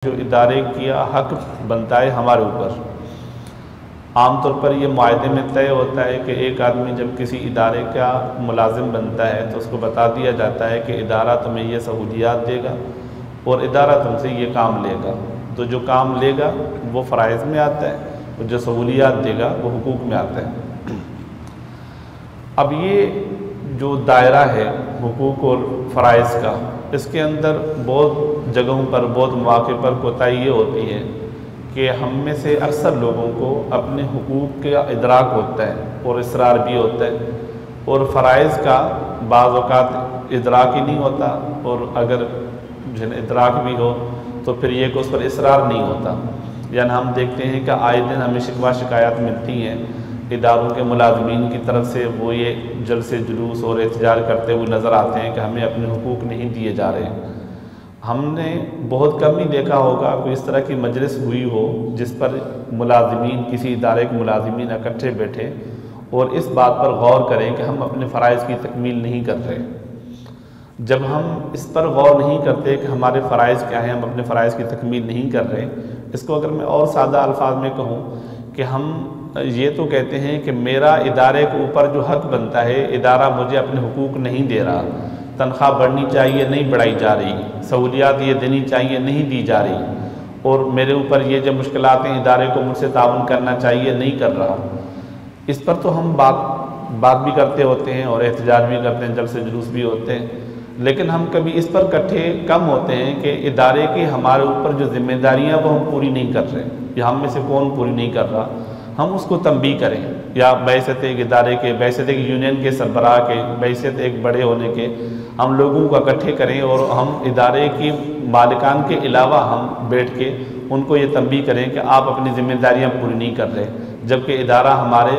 जो इदारे किया हक बनता है हमारे ऊपर। आमतौर पर ये मुआहदे में तय होता है कि एक आदमी जब किसी इदारे का मुलाजिम बनता है तो उसको बता दिया जाता है कि इदारा तुम्हें ये सहूलियात देगा और इदारा तुमसे ये काम लेगा। तो जो काम लेगा वो फ़राइज़ में आता है और जो सहूलियात देगा वो हुकूक में आता है। अब ये जो दायरा है हुकूक और फ़राइज़ का, इसके अंदर बहुत जगहों पर बहुत मौक़े पर कोताही ये होती है कि हम में से अक्सर लोगों को अपने हुकूक का इदराक होता है और इसरार भी होता है, और फ़राइज़ का बाज़ औक़ात इदराक ही नहीं होता, और अगर जिन्हें इदराक भी हो तो फिर ये कि उस पर इसरार नहीं होता। यानी हम देखते हैं कि आए दिन हमें शिकवा शिकायत मिलती हैं इदारों के मुलाज़मीन की तरफ से, वो ये जलसे जुलूस और एहतजाज करते हुए नज़र आते हैं कि हमें अपने हुकूक नहीं दिए जा रहे हैं। हमने बहुत कम ही देखा होगा कोई इस तरह की मजलिस हुई हो जिस पर मुलाज़मीन, किसी इदारे के मुलाज़मीन इकट्ठे बैठे और इस बात पर गौर करें कि हम अपने फ़राइज़ की तकमील नहीं कर रहे। जब हम इस पर गौर नहीं करते कि हमारे फ़राइज़ क्या हैं, हम अपने फ़राइज़ की तकमील नहीं कर रहे, इसको अगर मैं और सादा अल्फाज में कहूँ कि हम ये तो कहते हैं कि मेरा इदारे के ऊपर जो हक बनता है, इदारा मुझे अपने हुकूक नहीं दे रहा, तनख्वाह बढ़नी चाहिए नहीं बढ़ाई जा रही, सहूलियात ये देनी चाहिए नहीं दी जा रही, और मेरे ऊपर ये जो मुश्किलात हैं इदारे को मुझसे ताउन करना चाहिए नहीं कर रहा। इस पर तो हम बात भी करते होते हैं और एहतजाज भी करते हैं, जलसे जुलूस भी होते हैं, लेकिन हम कभी इस पर इकट्ठे कम होते हैं कि इदारे की हमारे ऊपर जो जिम्मेदारियाँ वो हम पूरी नहीं कर रहे, या हम में से कौन पूरी नहीं कर रहा, हम उसको तंबीह करें। या बैसत एक इदारे के, बैसत एक यूनियन के सरबराह के, बैसत एक बड़े होने के हम लोगों को इकट्ठे करें और हम इदारे की मालिकान के अलावा हम बैठ के उनको ये तंबीह करें कि आप अपनी ज़िम्मेदारियाँ पूरी नहीं कर रहे, जबकि इदारा हमारे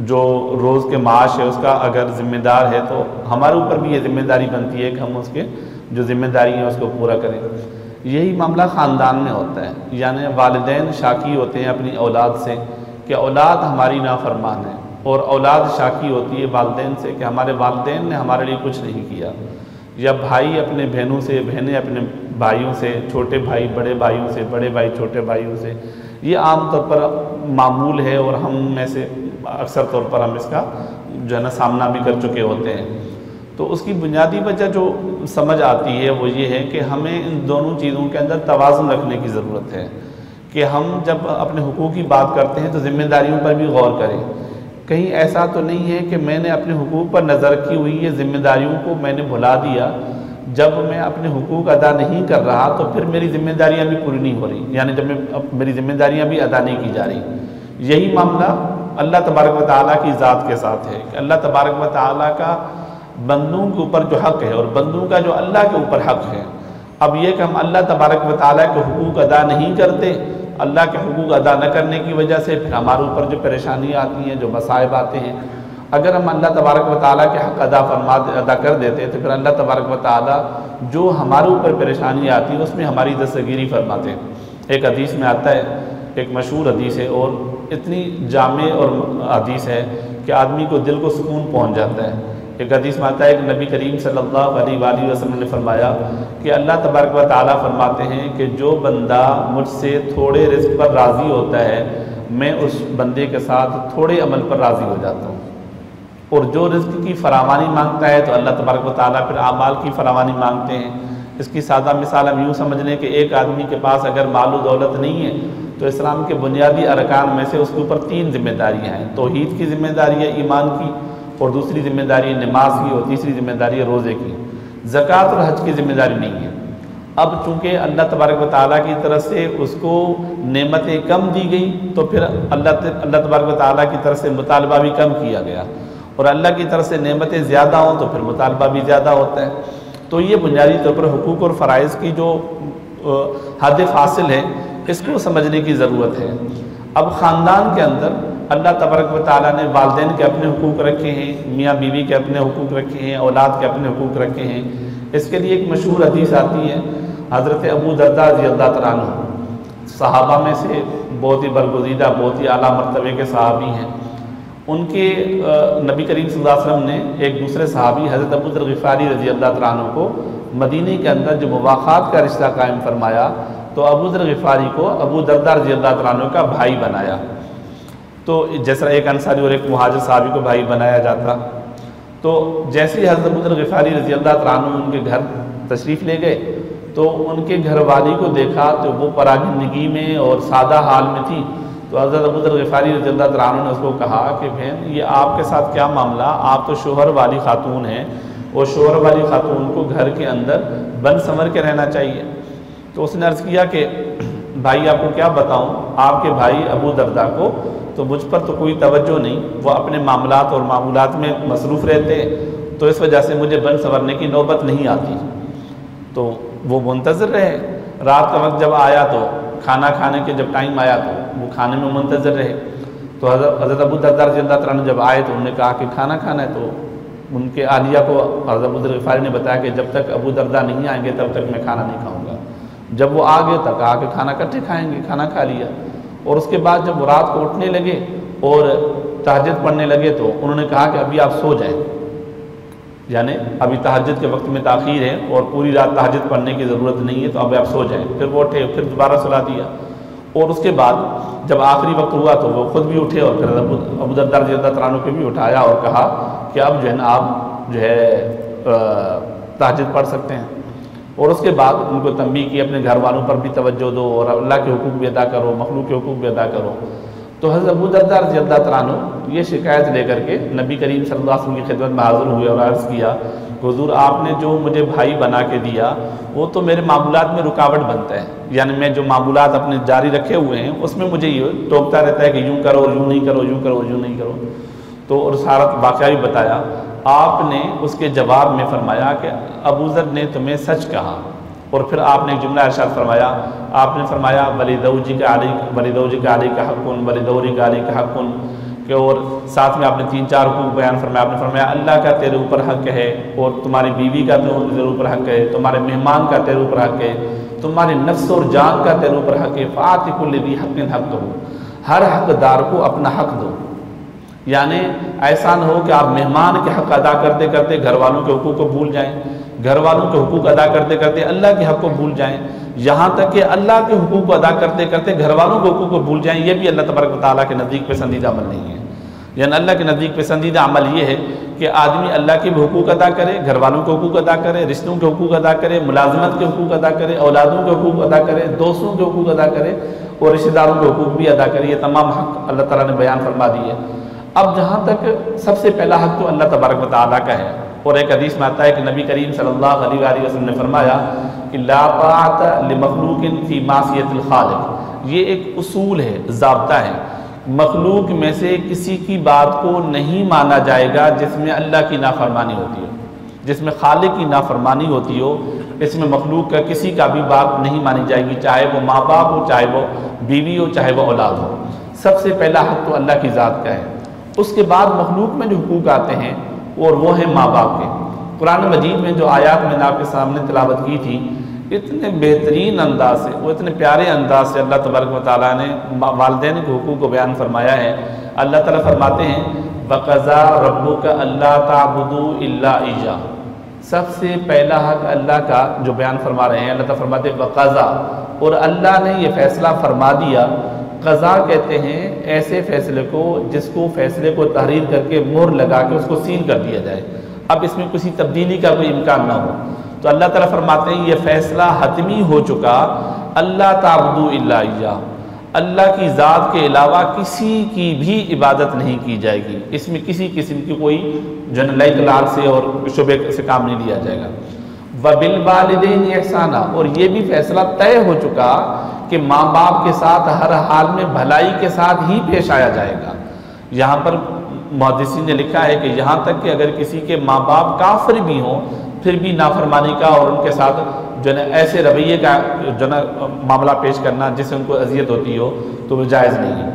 जो रोज़ के माश है उसका अगर ज़िम्मेदार है तो हमारे ऊपर भी ये ज़िम्मेदारी बनती है कि हम उसके जो ज़िम्मेदारी हैं उसको पूरा करें। यही मामला ख़ानदान में होता है, यानी वालिदैन शाकी होते हैं अपनी औलाद से कि औलाद हमारी नाफरमान है, और औलाद शाकी होती है वालिदैन से कि हमारे वालिदैन ने हमारे लिए कुछ नहीं किया, या भाई अपने बहनों से, बहनें अपने भाइयों से, छोटे भाई बड़े भाइयों से, बड़े भाई छोटे भाइयों से। ये आम तौर पर मामूल है और हम में से अक्सर तौर पर हम इसका जो है ना सामना भी कर चुके होते हैं। तो उसकी बुनियादी वजह जो समझ आती है वो ये है कि हमें इन दोनों चीज़ों के अंदर तवाज़ुन रखने की ज़रूरत है कि हम जब अपने हुकूक की बात करते हैं तो ज़िम्मेदारियों पर भी गौर करें। कहीं ऐसा तो नहीं है कि मैंने अपने हुकूक पर नज़र की हुई ये ज़िम्मेदारियों को मैंने भुला दिया, जब मैं अपने हुकूक अदा नहीं कर रहा तो फिर मेरी ज़िम्मेदारियाँ भी पूरी नहीं हो रही, यानी जब मेरी ज़िम्मेदारियाँ भी अदा नहीं की जा रही। यही मामला अल्लाह तबारक व तआला की ज़ात के साथ है कि अल्लाह तबारक व तआला का बंदों के ऊपर जो हक़ है और बंदों का जो अल्लाह के ऊपर हक़ है। अब ये कि हम अल्लाह तबारक व तआला के हुकूक अदा नहीं करते, अल्लाह के हुकूक अदा न करने की वजह से फिर हमारे ऊपर जो परेशानियाँ आती हैं, जो मसाइब आते हैं, अगर हम अल्लाह तबारक व तआला के हक़ अदा कर देते तो फिर अल्लाह तबारक व तआला जो हमारे ऊपर परेशानी आती है उसमें हमारी दस्तगीरी फरमाते हैं। एक हदीस में आता है, एक मशहूर हदीस है और इतनी जामे और हदीस है कि आदमी को दिल को सुकून पहुँच जाता है। एक हदीस में आता है कि नबी करीम सल्लल्लाहु अलैहि वसल्लम ने फरमाया कि अल्लाह तबारक व तआला फरमाते हैं कि जो बंदा मुझसे थोड़े रिज़्क़ पर राज़ी होता है मैं उस बंदे के साथ थोड़े अमल पर राज़ी हो जाता हूँ, और जो रिज़्क़ की फरावानी मांगता है तो अल्लाह तबारक व तआला फिर आमाल की फरावानी मांगते हैं। इसकी सादा मिसाल हम यूँ समझ लें कि एक आदमी के पास अगर माल व दौलत नहीं है तो इस्लाम के बुनियादी अरकान में से उसके ऊपर 3 जिम्मेदारियाँ हैं। तौहीद की जिम्मेदारी है ईमान की, और दूसरी जिम्मेदारी नमाज की, और तीसरी जिम्मेदारी है रोज़े की। ज़कात और हज की जिम्मेदारी नहीं है। अब चूँकि अल्लाह तबारक व तआला की तरफ से उसको नेमतें कम दी गई तो फिर अल्लाह तबारक व तआला की तरफ से मुतालबा भी कम किया गया, और अल्लाह की तरफ से नेमतें ज़्यादा हों तो फिर मुतालबा भी ज़्यादा होता है। तो ये बुनियादी तौर पर हुकूक और फ़राइज़ की जो हद फासिल है इसको समझने की ज़रूरत है। अब ख़ानदान के अंदर अल्लाह तबारक व तआला ने वालिदैन के अपने हुकूक रखे हैं, मियाँ बीवी के अपने हुकूक रखे हैं, औलाद के अपने हुकूक रखे हैं। इसके लिए एक मशहूर हदीस आती है, हज़रत अबू दरदा रज़ियल्लाहु तआला अन्हु सहाबा में से बहुत ही बरगुज़ीदा, बहुत ही आला मर्तबे के सहाबी हैं। उनके नबी करीम सल्लल्लाहु अलैहि वसल्लम ने एक दूसरे सहाबी हज़रत अबू ज़र ग़िफ़ारी रज़ियल्लाहु तआला अन्हु को मदीने के अंदर जो मुवाख़ात का रिश्ता कायम फरमाया तो अबू ज़र ग़िफ़ारी को अबू दरदा रज़ियल्लाहु तआला अन्हु का भाई बनाया। तो जैसा एक अंसारी और एक मुहाजिर साहबी को भाई बनाया जाता, तो जैसे ही हज़रत अबू ज़र ग़िफ़ारी रज़ियल्लाहु तआला अन्हु उनके घर तशरीफ़ ले गए तो उनके घरवाली को देखा तो वो परागंदगी में और सादा हाल में थी। तो हज़रत अबू ज़र ग़िफ़ारी रज़ियल्लाहु तआला अन्हु ने उसको कहा कि बहन ये आपके साथ क्या मामला, आप तो शोहर वाली खातून हैं और शोहर वाली खातून को घर के अंदर बन संवर के रहना चाहिए। तो उसने अर्ज़ किया कि भाई आपको क्या बताऊं, आपके भाई अबू दरदा को तो मुझ पर तो कोई तवज्जो नहीं, वो अपने मामलात और मामूलात में मसरूफ़ रहते हैं, तो इस वजह से मुझे बन संवरने की नौबत नहीं आती। तो वो मुंतज़िर रहे, रात का वक्त जब आया तो खाना खाने के जब टाइम आया तो वो खाने में मुंतज़िर रहे। तो हज़रत अबू दरदा रज़ियल्लाहु तआला अन्हु जब आए तो उन्होंने कहा कि खाना खाना है, तो उनके आलिया को हज़रत अबू ज़र ग़िफ़ारी ने बताया कि जब तक अबू दरदा नहीं आएंगे तब तक मैं खाना नहीं खाऊँगा। जब वो आ गए तब कहा कि खाना इकट्ठे खाएँगे, खाना खा लिया। और उसके बाद जब वो रात को उठने लगे और तहज्जुद पढ़ने लगे तो उन्होंने कहा कि अभी आप सो जाएँ, यानी अभी तहज्जुद के वक्त में ताख़ीर है और पूरी रात तहज्जुद पढ़ने की ज़रूरत नहीं है, तो अभी आप सो जाएँ। फिर वो उठे, फिर दोबारा सुला दिया। और उसके बाद जब आखिरी वक्त हुआ तो वो ख़ुद भी उठे और फिर अबू दरदा रज़ियल्लाहु तआला अन्हु को भी उठाया और कहा कि अब जो है ना आप जो है तहज्जुद पढ़ सकते हैं। और उसके बाद उनको तंबीह की अपने घर वालों पर भी तवज्जो दो और अल्लाह के हुकूक भी अदा करो, मखलूक के हुकूक भी अदा करो। तो हज़रत अबू दरदा रज़ियल्लाहु तआला अन्हु ये शिकायत लेकर के नबी करीम सल्लल्लाहु अलैहि वसल्लम की खिदमत में हाज़िर हुए और अर्ज़ किया, हुज़ूर आपने जो मुझे भाई बना के दिया वो तो मेरे मामूलात में रुकावट बनता है, यानी मैं जो मामूलात अपने जारी रखे हुए हैं उसमें मुझे ये टोकता रहता है कि यूँ करो और यूँ नहीं करो, यूँ करो यूँ नहीं करो। तो और सारा वाक़या भी बताया। आपने उसके जवाब में फ़रमाया कि अबू ज़र ने तुम्हें सच कहा। और फिर आपने एक जुमला इरशाद फरमाया, आपने फरमाया वलिदौजिका अलैका हक़्क़ुन वलिदौरिका अलैका हक़्क़ुन के, और साथ में आपने 3-4 हुकूक बयान फरमाया। आपने फरमाया अल्लाह का तेरे ऊपर हक़ है और तुम्हारी बीवी का तेरे ऊपर हक़ है, तुम्हारे मेहमान का तेरे ऊपर हक़ है, तुम्हारे नफ्स और जान का तेरे ऊपर हक़ है। फ़ाति कुल्लि ज़ी हक़्क़िन हक़्क़हू, हर हक़दार को अपना हक़ दो। यानी ऐसा न हो कि आप मेहमान के हक़ अदा करते करते घर वालों के हुकूक को भूल जाएँ, घर वालों के हुकूक अदा करते करते अल्लाह के हक़ को भूल जाएँ, यहाँ तक कि अल्लाह के हुकूक को अदा करते करते घर वालों के हुकूक को भूल जाएँ। ये भी अल्लाह तबारक व तआला के नज़दीक पसंदीदा अमल नहीं है। यानी अल्लाह के नज़दीक पसंदीदा अमल ये है कि आदमी अल्लाह के भी हुकूक अदा करे, घर वालों के हुकूक अदा करे, रिश्तों के हुकूक अदा करे, मुलाजमत के हुकूक अदा करे, औलादों के हुकूक अदा करे, दोस्तों के हुकूक अदा करे और रिश्तेदारों के हुकूक भी अदा करे। ये तमाम हक़ अल्लाह ताला ने बयान फरमा दिए। अब जहाँ तक सबसे पहला हक़ तो अल्लाह तबारक व तआला का है। और एक हदीस में आता है कि नबी करीम सल्लल्लाहु अलैहि वसल्लम ने फरमाया कि ला ताअत लिमखलूकिन फी मासियतिल खालिक, ये एक उसूल है, ज़ाब्ता है। मखलूक में से किसी की बात को नहीं माना जाएगा जिसमें अल्लाह की नाफरमानी होती हो, जिसमें खालिक की नाफरमानी होती हो, इसमें मखलूक का किसी का भी बात नहीं मानी जाएगी, चाहे वो माँ बाप हो, चाहे वो बीवी हो, चाहे वो औलाद हो। सबसे पहला हक़ तो अल्लाह की ज़ात का है। उसके बाद मखलूक में जो हुकूक आते हैं और वो हैं माँ बाप के। कुरान मजीद में जो आयात मैंने आपके सामने तिलावत की थी, इतने बेहतरीन अंदाज से, वो इतने प्यारे अंदाज से अल्लाह तबारक व तआला ने वालिदैन के हुकूक को बयान फरमाया है। अल्लाह ताला फरमाते हैं वक़ज़ा रब्बुका अल्ला ताबुदू इल्ला इय्याह। सबसे पहला हक़ अल्लाह का जो बयान फरमा रहे हैं, अल्लाह ताला फरमाते हैं वक़ज़ा, और अल्लाह ने ये फ़ैसला फरमा दिया। क़ज़ा कहते हैं ऐसे फ़ैसले को जिसको फ़ैसले को तहरीर करके मोहर लगा के उसको सील कर दिया जाए, अब इसमें किसी तब्दीली का कोई इम्कान ना हो। तो अल्लाह ताला फरमाते हैं ये फ़ैसला हतमी हो चुका, अल्लाह ताबुदू इल्ला इय्याह, अल्लाह की ज़ात के अलावा किसी की भी इबादत नहीं की जाएगी। इसमें किसी किस्म की कोई जो है लय लाल से और शुबे से काम नहीं लिया जाएगा। व बिल वालिदैन इहसाना, और ये भी फ़ैसला तय हो चुका कि माँ बाप के साथ हर हाल में भलाई के साथ ही पेश आया जाएगा। यहाँ पर मुहद्दिसीन ने लिखा है कि यहाँ तक कि अगर किसी के माँ बाप काफिर भी हों फिर भी नाफरमानी का और उनके साथ जो है ऐसे रवैये का जो है मामला पेश करना जिससे उनको अजियत होती हो तो वो जायज़ नहीं है।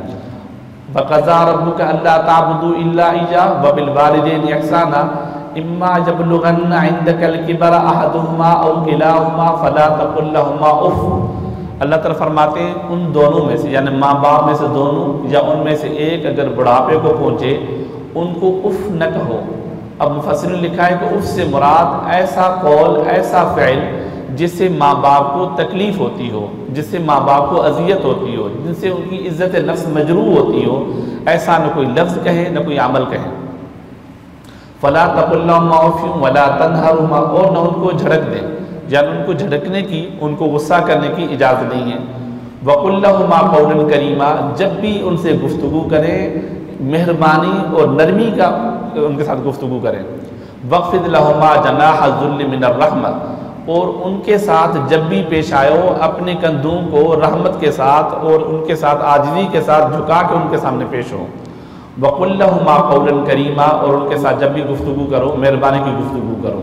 वक़ज़ा रब्बुका अल्ला ताबुदू इल्ला इय्याह व बिल वालिदैन इहसाना इम्मा यबलुगन्ना इंदकल किबरा अहदुहुमा औ किलाहुमा फला तकुल लहुमा उफ़। अल्लाह ताला फरमाते हैं उन दोनों में से, यानी माँ बाप में से दोनों या उनमें से एक अगर बुढ़ापे को पहुँचे उनको उफ़ न कहो। अब मुफस्सिरीन ने लिखा है कि उफ से मुराद ऐसा कौल, ऐसा फ़िल जिससे माँ बाप को तकलीफ़ होती हो, जिससे माँ बाप को अजियत होती हो, जिनसे उनकी इज़्ज़त नफ्स मजरूह होती हो, ऐसा न कोई लफ्ज़ कहे न कोई अमल कहे। फ़ला तक़ुल्लहुमा उफ़्फ़िन वला तन्हरुमा, और न उनको झड़क दें, यानी उनको झड़कने की, उनको गुस्सा करने की इजाज़त नहीं है। वक़ुल लहुमा क़ौलन करीमा, जब भी उनसे गुफ्तगू करें मेहरबानी और नरमी का उनके साथ गुफ्तगू करें। वक़्फ़िद लहुमा जनाह ज़ुल्ल मिनर रहमा, और उनके साथ जब भी पेश आयो अपने कंधों को रहमत के साथ और उनके साथ आजिज़ी के साथ झुका के उनके सामने पेश हो। वक़ुल लहुमा क़ौलन करीमा, और उनके साथ जब भी गुफ्तगू करो मेहरबानी की गुफ्तगू करो।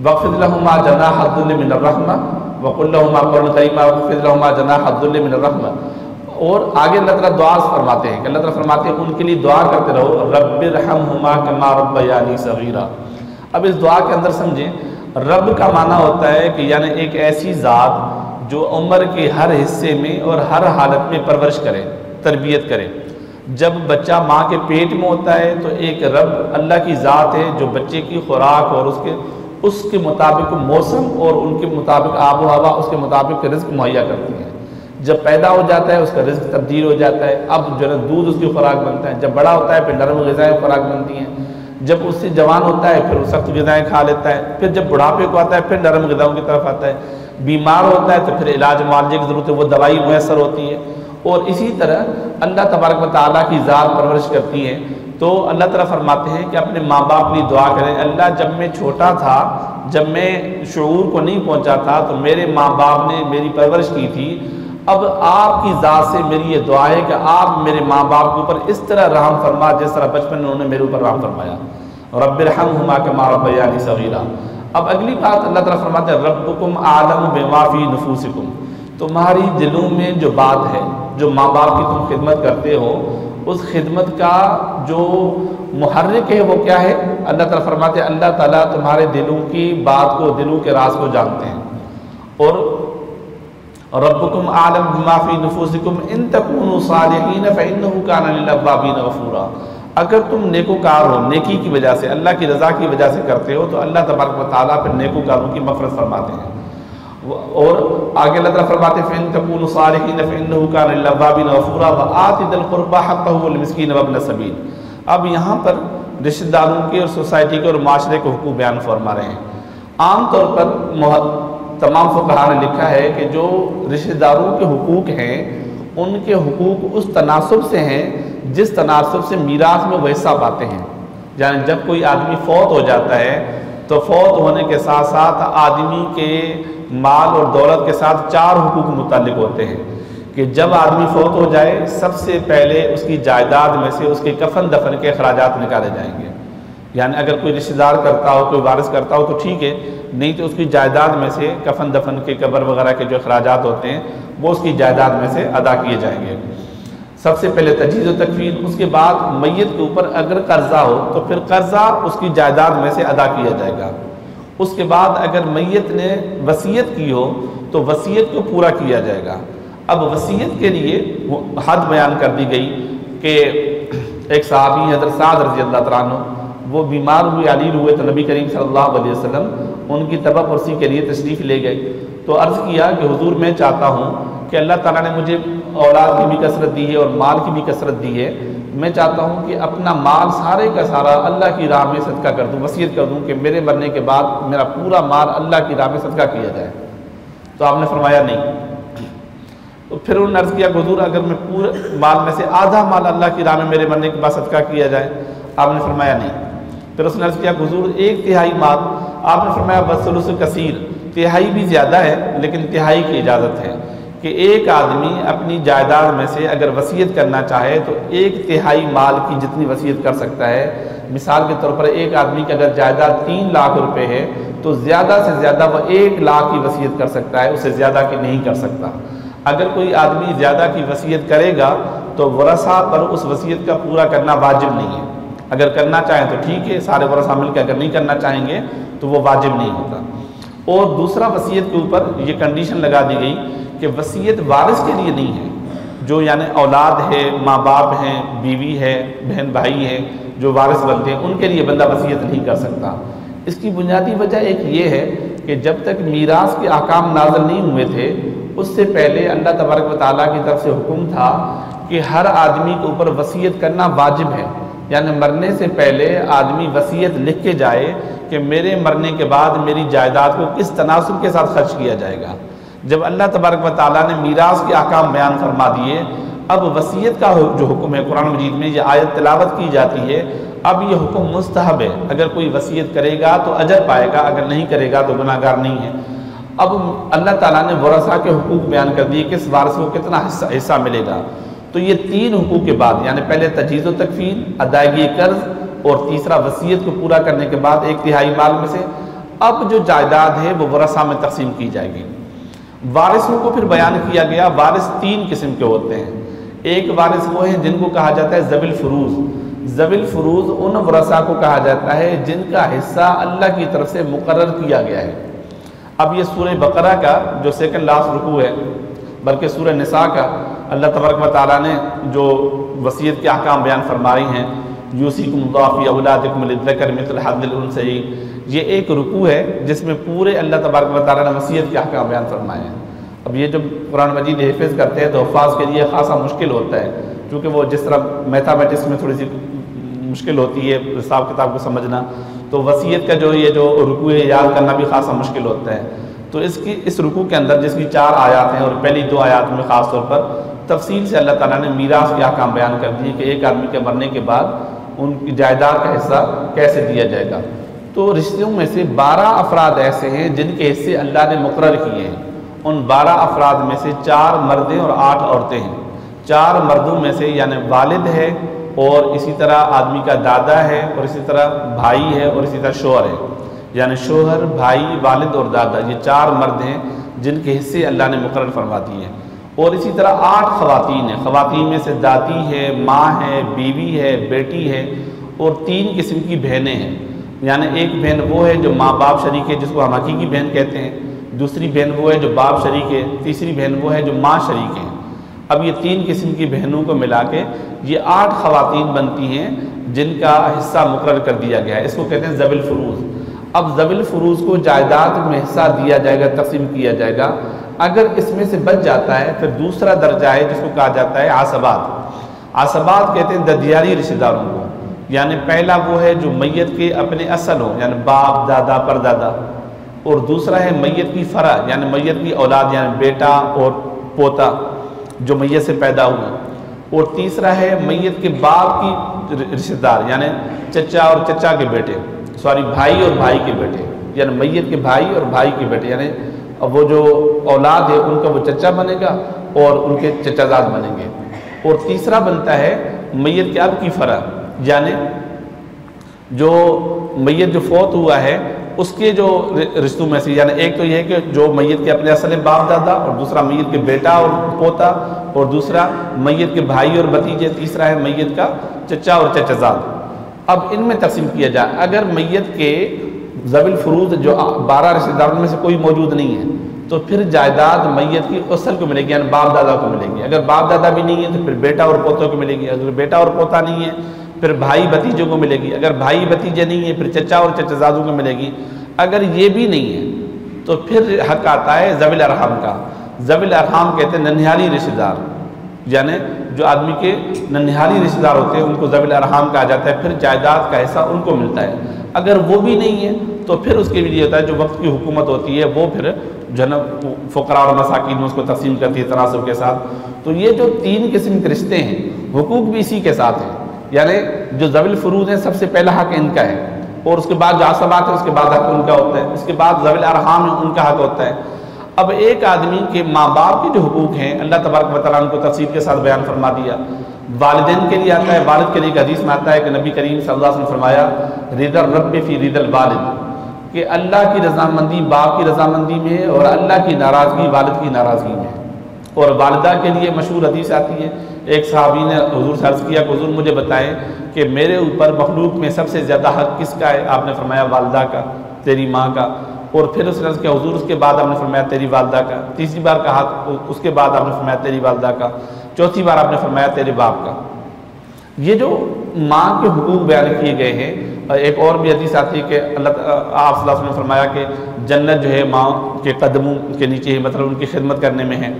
वक़्फ़िद लहुमा जनाह ज़ुल्ल मिनर रहमा वक़ुल लहुमा क़ौलन करीमा वक़्फ़िद लहुमा जनाह ज़ुल्ल मिनर रहमा। और आगे अल्लाह ताला दुआ फरमाते हैं कि अल्लाह ताला फरमाते हैं उनके लिए दुआ करते रहो, रब्बिरहमहुमा कमा रब्बयानी सगीरा। अब इस दुआ के अंदर समझें, रब का माना होता है कि यानी एक ऐसी ज़ात जो उम्र के हर हिस्से में और हर हालत में परवरिश करे, तरबियत करे। जब बच्चा माँ के पेट में होता है तो एक रब अल्लाह की ज़ात है जो बच्चे की खुराक और उसके मुताबिक मौसम और उनके मुताबिक आब व हवा, उसके मुताबिक रिज़्क़ मुहैया करती है। जब पैदा हो जाता है उसका रिज़्क़ तब्दील हो जाता है, अब जो है दूध उसकी खुराक बनता है। जब बड़ा होता है फिर नरम ग़िज़ाएँ खुराक बनती हैं। जब उससे जवान होता है फिर सख्त ग़िज़ाएँ खा लेता है। फिर जब बुढ़ापे को आता है फिर नरम ग़िज़ाओं की तरफ आता है। बीमार होता है तो फिर इलाज मुआलजे की ज़रूरत है, वो दवाई मुयस्सर होती है। और इसी तरह अल्लाह तबारक व तआला की ज़ात परवरिश करती है। तो अल्लाह ताला फरमाते हैं कि अपने माँ बाप की दुआ करें, अल्लाह जब मैं छोटा था, जब मैं शऊर को नहीं पहुँचा था तो मेरे माँ बाप ने मेरी परवरिश की थी। अब आपकी ज़ात से मेरी ये दुआ है कि आप मेरे माँ बाप के ऊपर इस तरह रहम फरमा जिस तरह बचपन में उन्होंने मेरे ऊपर रहम फरमाया। रब्बिरहमहुमा कमा रब्बयानी सगीरा। अब अगली बात अल्लाह ताला फरमाते हैं रब्बुकुम आलमु बिमा फी नुफूसिकुम, तुम्हारी दिलों में जो बात है, जो माँ बाप की तुम खिदमत करते हो, उस खिदमत का जो मुहर्रिक है वो क्या है? अल्लाह ताला फरमाते हैं अल्लाह ताला तुम्हारे दिलों की बात को, दिलों के राज को जानते हैं। और रब्बुकुम आलम बिमा फी नुफूसिकुम इन तकूनु सालिहीन फइन्नहु काना लिल अव्वाबीन गफूरा। अगर तुम नेकोकार हो, नेकी की वजह से, अल्लाह की रज़ा की वजह से करते हो तो अल्लाह तबारक व तआला फिर नेकोकारों की मग़फ़िरत फरमाते हैं। और आगे अल्लाह ताला फरमाते हैं फ़इन तकूनु सालिहीन फ़इन्नहु काना लिल अव्वाबीन गफूरा व आति दिल कुर्बा हक़्क़हु वल मिस्कीन व इब्न सबील। अब यहाँ पर रिश्तेदारों के और सोसाइटी के और माशरे के हुकूक़ बयान फरमा रहे हैं। आम तौर पर तमाम फ़ुक़हा ने लिखा है कि जो रिश्तेदारों के हुकूक़ हैं उनके हुकूक़ उस तनासुब से हैं जिस तनासुब से मीरास में वो हिस्सा पाते हैं। यानी जब कोई आदमी फ़ौत हो जाता है तो फ़ौत होने के साथ साथ आदमी के माल और दौलत के साथ 4 हुकूक़ मुताल्लिक़ होते हैं कि जब आदमी फ़ौत हो जाए सबसे पहले उसकी जायदाद में से उसके कफन दफन के अखराजात निकाले जाएंगे। यानी अगर कोई रिश्तेदार करता हो, कोई वारिस करता हो तो ठीक है, नहीं तो उसकी जायदाद में से कफन दफन के, कब्र वगैरह के जो अखराजात होते हैं वो उसकी जायदाद में से अदा किए जाएंगे। सबसे पहले तजहीज़ व तकफीन, उसके बाद मैयत के ऊपर अगर कर्ज़ा हो तो फिर कर्ज़ा उसकी जायदाद में से अदा किया जाएगा। उसके बाद अगर मैयत ने वसीयत की हो तो वसीयत को पूरा किया जाएगा। अब वसीयत के लिए हद बयान कर दी गई कि एक सहाबी हज़रत साद रज़ी अल्लाह तआला अन्हु, वो बीमार हुए, अलील हुए तो नबी करीम सल्लल्लाहु अलैहि वसल्लम उनकी तबकुरसी के लिए तशरीफ़ ले गए। तो अर्ज़ किया कि हुजूर मैं चाहता हूँ कि अल्लाह ताला ने मुझे औलाद की भी कसरत दी है और माल की भी कसरत दी है, मैं चाहता हूँ कि अपना माल सारे का सारा अल्लाह की राह में सदका कर दूँ, वसीयत कर दूँ कि मेरे मरने के बाद मेरा पूरा माल अल्लाह की राह में सदका किया जाए। तो आपने फरमाया नहीं। तो फिर उन्होंने अर्ज़ किया हुजूर अगर मैं पूरे माल में से आधा माल अल्लाह की राह में मेरे मरने के बाद सदका किया जाए? आपने फरमाया नहीं। फिर उसने अर्ज़ किया हुजूर 1/3 माल? आपने फरमाया वसुलुस कसीर, तिहाई भी ज़्यादा है लेकिन तिहाई की इजाज़त है कि एक आदमी अपनी जायदाद में से अगर वसीयत करना चाहे तो 1/3 माल की जितनी वसीयत कर सकता है। मिसाल के तौर पर एक आदमी की अगर जायदाद 3 लाख रुपए है तो ज़्यादा से ज़्यादा वह 1 लाख की वसीयत कर सकता है, उससे ज़्यादा की नहीं कर सकता। अगर कोई आदमी ज़्यादा की वसीयत करेगा तो वरसा पर उस वसीयत का पूरा करना वाजिब नहीं है। अगर करना चाहें तो ठीक है, सारे वरसा मिलकर, अगर नहीं करना चाहेंगे तो वो वाजिब नहीं होता। और दूसरा वसीयत के ऊपर ये कंडीशन लगा दी गई कि वसीयत वारिस के लिए नहीं है, जो यानी औलाद है, माँ बाप हैं, बीवी है, बहन भाई है, जो वारिस बनते हैं उनके लिए बंदा वसीयत नहीं कर सकता। इसकी बुनियादी वजह एक ये है कि जब तक मीरास के अहकाम नाज़िल नहीं हुए थे उससे पहले अल्लाह तबारक व तआला की तरफ से हुक्म था कि हर आदमी के ऊपर वसीयत करना वाजिब है, यानी मरने से पहले आदमी वसीयत लिख के जाए कि मेरे मरने के बाद मेरी जायदाद को किस तनासुब के साथ खर्च किया जाएगा। जब अल्लाह तबारक व तआला ने मीरास के अहकाम बयान फरमा दिए, अब वसीयत का जो हुक्म है कुरान मजीद में ये आयत तिलावत की जाती है, अब ये हुक्म मुस्तहब है। अगर कोई वसीयत करेगा तो अजर पाएगा, अगर नहीं करेगा तो गुनाहगार नहीं है। अब अल्लाह ताला ने वरसा के हुकूक बयान कर दिए, किस वारिस को कितना हिस्सा मिलेगा। तो ये 3 हुकूक के बाद, यानी पहले तजीज़ व तकफील, अदायगी कर्ज और तीसरा वसीयत को पूरा करने के बाद 1/3 माल में से अब जो जायदाद है वो वरसा में तकसीम की जाएगी। वारिसों को फिर बयान किया गया। वारिस 3 किस्म के होते हैं। एक वारिस वो हैं जिनको कहा जाता है ज़विल फ़ुरूज़। ज़विल फ़ुरूज़ उन वरसा को कहा जाता है जिनका हिस्सा अल्लाह की तरफ से मुकर्रर किया गया है। अब ये सूरह बकरा का जो सेकंड लास्ट रुकू है, बल्कि सूरह निसा का अल्लाह तबारक व तआला ने जो वसीयत के अहकाम बयान फरमाए हैं, यूसिकुमुल्लाहु फी औलादिकुम लिज़्ज़करि मिस्लु हज़्ज़िल उन्सयैन, ये एक रुकू है जिसमें पूरे अल्लाह तबारक व तआला ने वसीयत के अहकाम बयान फरमाए हैं। अब ये जो कुरान मजीद हिफ़्ज़ करते हैं तो हुफ़ाज़ के लिए ख़ासा मुश्किल होता है, क्योंकि वो जिस तरह मैथमेटिक्स में थोड़ी सी मुश्किल होती है हिसाब किताब को समझना, तो वसीयत का जो ये जो रुकू है याद करना भी ख़ासा मुश्किल होता है। तो इस रुकू के अंदर जिसकी 4 आयात हैं और पहली 2 आयात में ख़ास तौर पर तफसील से अल्लाह ताला ने मीरास के अहकाम बयान कर दिए कि एक आदमी के मरने के बाद उनकी जायदाद का हिस्सा कैसे दिया जाएगा। तो रिश्तों में से 12 अफराद ऐसे हैं जिनके हिस्से अल्लाह ने मुकर्रर किए हैं। उन 12 अफराद में से 4 मर्दें और 8 औरतें हैं। 4 मर्दों में से यानी वालिद है, और इसी तरह आदमी का दादा है, और इसी तरह भाई है, और इसी तरह शोहर है। यानी शोहर, भाई, वालिद और दादा, ये 4 मर्द हैं जिनके हिस्से अल्लाह ने मुकर्रर फरमा दिए हैं। और इसी तरह 8 ख़वातीन हैं। ख़वातीन में से दादी है, माँ है, बीवी है, बेटी है, और 3 किस्म की बहनें हैं। यानी एक बहन वो है जो माँ बाप शरीक है, जिसको हम हकीकी बहन कहते हैं। दूसरी बहन वो है जो बाप शरीक है। तीसरी बहन वो है जो माँ शरीक है। अब ये 3 किस्म की बहनों को मिला के ये 8 ख़वातीन बनती हैं जिनका हिस्सा मुकर्रर कर दिया गया है। इसको कहते हैं ज़विल फ़ुरूज़। अब ज़विल फ़ुरूज़ को जायदाद में हिस्सा दिया जाएगा, तकसीम किया जाएगा। अगर इसमें से बच जाता है फिर दूसरा दर्जा है जिसको कहा जाता है आसबात। आसबात कहते हैं ददियारी रिश्तेदारों को। यानी पहला वो है जो मैयत के अपने असल हो, यानी बाप, दादा, परदादा, और दूसरा है मैयत की फ़रा, यानी मैयत की औलाद, यानी बेटा और पोता जो मैयत से पैदा हुए, और तीसरा है मैयत के बाप की रिश्तेदार, यानी चचा और चचा के बेटे, भाई और भाई के बेटे, यानी मैयत के भाई और भाई के बेटे, यानी वो जो औलाद है उनका वो चचा बनेगा और उनके चचाजाद बनेंगे। और तीसरा बनता है मैयत के अब की फ़रा, यानी जो मैयत जो फौत हुआ है उसके जो रिश्तों में से, यानी एक तो यह है कि जो मैयत के अपने असल बाप दादा, और दूसरा मैयत के बेटा और पोता, और दूसरा मैयत के भाई और भतीजे, तीसरा है मैयत का चचा और चचाजाद। अब इनमें तकसीम किया जाए। अगर मैयत के ज़विल फ़ुरूज़ जो 12 रिश्तेदारों में से कोई मौजूद नहीं है तो फिर जायदाद मैयत की असल को मिलेगी, यानी बाप दादा को मिलेगी। अगर बाप दादा भी नहीं है तो फिर बेटा और पोतों को मिलेगी। अगर बेटा और पोता नहीं है फिर भाई भतीजों को मिलेगी। अगर भाई भतीजे नहीं है फिर चचा और चचाजादों को मिलेगी। अगर ये भी नहीं है तो फिर हक आता है ज़विल अरहम का। ज़विल अरहम कहते हैं ननिहाली रिश्तेदार, यानी जो आदमी के ननिहाली रिश्तेदार होते हैं उनको ज़विल अरहम कहा जाता है। फिर जायदाद का हिस्सा उनको मिलता है। अगर वो भी नहीं है तो फिर उसके लिए होता है जो वक्त की हुकूमत होती है वो फिर जो है ना फ़ुक़रा और मसाकीन में उसको तक़सीम करती है तनासब के साथ। तो ये जो 3 किस्म के रिश्ते हैं, हुकूक भी इसी के साथ हैं। यानी जो ज़विल फ़ुरूज़ हैं सबसे पहला हक इनका है, और उसके बाद जो आसबात है उसके बाद हक उनका होता है, उसके बाद ज़विल अरहम है उनका हक होता है। अब एक आदमी के माँ बाप के जो हुकूक हैं अल्लाह तबारक व तआला उनको तफसील के साथ बयान फरमा दिया। वालिदैन के लिए आता है, वालिद के लिए एक हदीस में आता है कि नबी करीम सल्लल्लाहु अलैहि वसल्लम फरमाया रिदल रब्बि फ़ी रिदल वालिद, कि अल्लाह की रज़ामंदी बाप की रज़ामंदी में है और अल्लाह की नाराज़गी वालिद की नाराज़गी में है। और वालिदा के लिए मशहूर हदीस आती है, एक सहाबी ने हुज़ूर से अर्ज़ किया कि हुज़ूर मुझे बताएं कि मेरे ऊपर मखलूक में सबसे ज़्यादा हक़ किसका है? आपने फरमाया वालिदा का, तेरी माँ का। और फिर उसने अर्ज़ किया हुज़ूर उसके बाद आपने फरमाया तेरी वालिदा का। तीसरी बार कहा उसके बाद आपने फरमाया तेरी वालिदा का। चौथी बार आपने फरमाया तेरे बाप का। ये जो माँ के हुकूक बयान किए गए हैं, एक और भी हदीस आती है कि अल्लाह आप सल्लल्लाहु अलैहि वसल्लम ने फरमाया कि जन्नत जो है माँ के कदमों के नीचे है, मतलब उनकी खिदमत करने में है।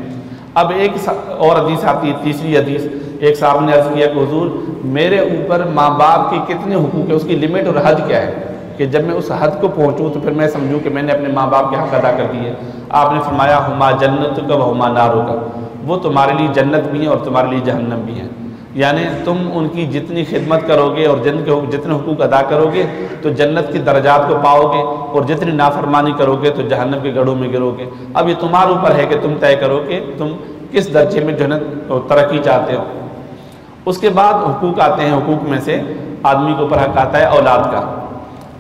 अब एक और हदीस आती है, तीसरी हदीस, एक साहब ने अर्ज़ किया कि हुजूर मेरे ऊपर माँ बाप के कितने हुकूक है, उसकी लिमिट और हद क्या है कि जब मैं उस हद को पहुँचूँ तो फिर मैं समझूँ कि मैंने अपने माँ बाप के हक़ अदा कर दिए। आपने फरमाया हुमा जन्नत का व हुमा नारो का, वो तुम्हारे लिए जन्नत भी है और तुम्हारे लिए जहन्नम भी है। यानी तुम उनकी जितनी खिदमत करोगे और जितने हुकूक अदा करोगे तो जन्नत की दर्जात को पाओगे, और जितनी नाफरमानी करोगे तो जहन्नम के गढ़ों में गिरोगे। अब ये तुम्हारे ऊपर है कि तुम तय करो कि तुम किस दर्जे में जन्नत तरक्की चाहते हो। उसके बाद हुकूक आते हैं, हुकूक में से आदमी के ऊपर हक़ आता है औलाद का।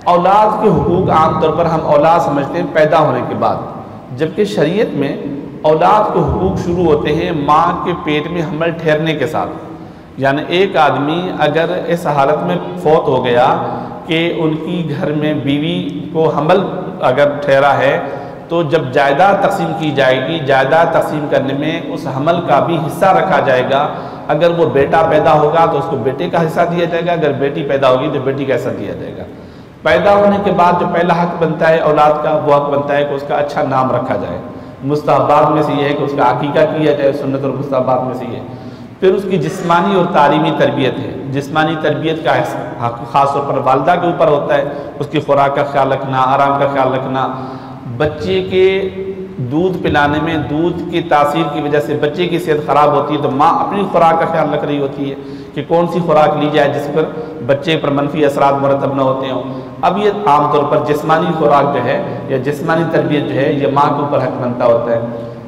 औलाद के हुकूक आमतौर पर हम औलाद समझते हैं पैदा होने के बाद, जबकि शरीयत में औलाद के हुकूक शुरू होते हैं माँ के पेट में हमल ठहरने के साथ। यानी एक आदमी अगर इस हालत में फौत हो गया कि उनकी घर में बीवी को हमल अगर ठहरा है, तो जब जायदाद तकसीम की जाएगी, जायदाद तकसीम करने में उस हमल का भी हिस्सा रखा जाएगा। अगर वो बेटा पैदा होगा तो उसको बेटे का हिस्सा दिया जाएगा, अगर बेटी पैदा होगी तो बेटी का हिस्सा दिया जाएगा। पैदा होने के बाद जो पहला हक़ बनता है औलाद का, वो हक़ बनता है कि उसका अच्छा नाम रखा जाए। मुस्तहबात में से ये है कि उसका अकीका किया जाए, सुन्नत और मुस्तहबात में से ये। फिर उसकी जिस्मानी और तालीमी तरबियत है। जिस्मानी तरबियत का ख़ास तौर पर वालिदा के ऊपर होता है, उसकी खुराक का ख्याल रखना, आराम का ख्याल रखना। बच्चे के दूध पिलाने में दूध की तासीर की वजह से बच्चे की सेहत ख़राब होती है, तो माँ अपनी खुराक का ख्याल रख रही होती है कि कौन सी खुराक ली जाए जिस पर बच्चे पर मनफी असरात मुरतब न होते हों। अब ये आमतौर पर जिस्मानी खुराक जो है या जिस्मानी तरबियत जो है ये माँ के ऊपर हक़ बनता होता है।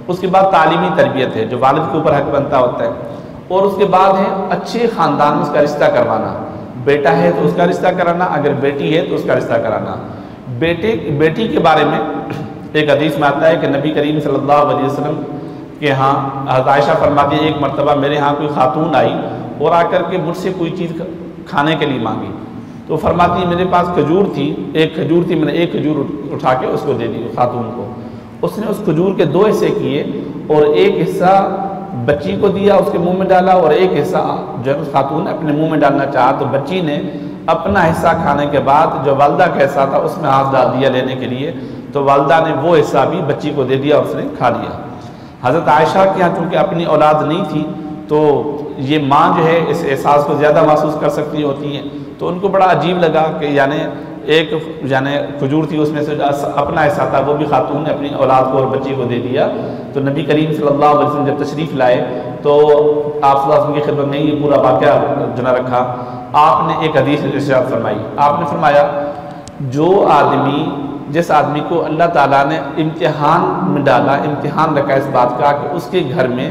उसके बाद तालीमी तरबियत है जो वालिद के ऊपर हक़ बनता होता है। और उसके बाद है अच्छे ख़ानदान में उसका रिश्ता करवाना। बेटा है तो उसका रिश्ता कराना, अगर बेटी है तो उसका रिश्ता कराना। बेटी के बारे में एक हदीस में आता है कि नबी करीम सल्लल्लाहु अलैहि वसल्लम के यहाँ हज़रत आयशा फरमाती है, एक मरतबा मेरे यहाँ कोई खातून आई और आकर के मुझसे कोई चीज़ खाने के लिए मांगी, तो फरमाती है मेरे पास खजूर थी, एक खजूर थी, मैंने एक खजूर उठा के उसको दे दी खातून को। उसने उस खजूर के दो हिस्से किए और एक हिस्सा बच्ची को दिया, उसके मुंह में डाला, और एक हिस्सा जो उस खातून ने अपने मुंह में डालना चाहा तो बच्ची ने अपना हिस्सा खाने के बाद जो वालिदा का हिस्सा था उसमें हाथ डाल दिया लेने के लिए, तो वालिदा ने वो हिस्सा भी बच्ची को दे दिया और उसने खा लिया। हज़रत आयशा के यहाँ चूँकि अपनी औलाद नहीं थी तो ये माँ जो है इस एहसास को ज़्यादा महसूस कर सकती होती हैं, तो उनको बड़ा अजीब लगा कि यानी एक खजूर थी उसमें से अपना हिस्सा था वो भी खातून ने अपनी औलाद को और बच्ची को दे दिया। तो नबी करीम सल्लल्लाहु अलैहि वसल्लम जब तशरीफ़ लाए तो आप सल्लल्लाहु अलैहि वसल्लम की खिदमत में ये पूरा वाक़या जना रखा। आपने एक हदीस इरशाद फरमाई, आपने फरमाया जिस आदमी को अल्लाह ताला ने इम्तिहान में डाला, इम्तिहान रखा इस बात का कि उसके घर में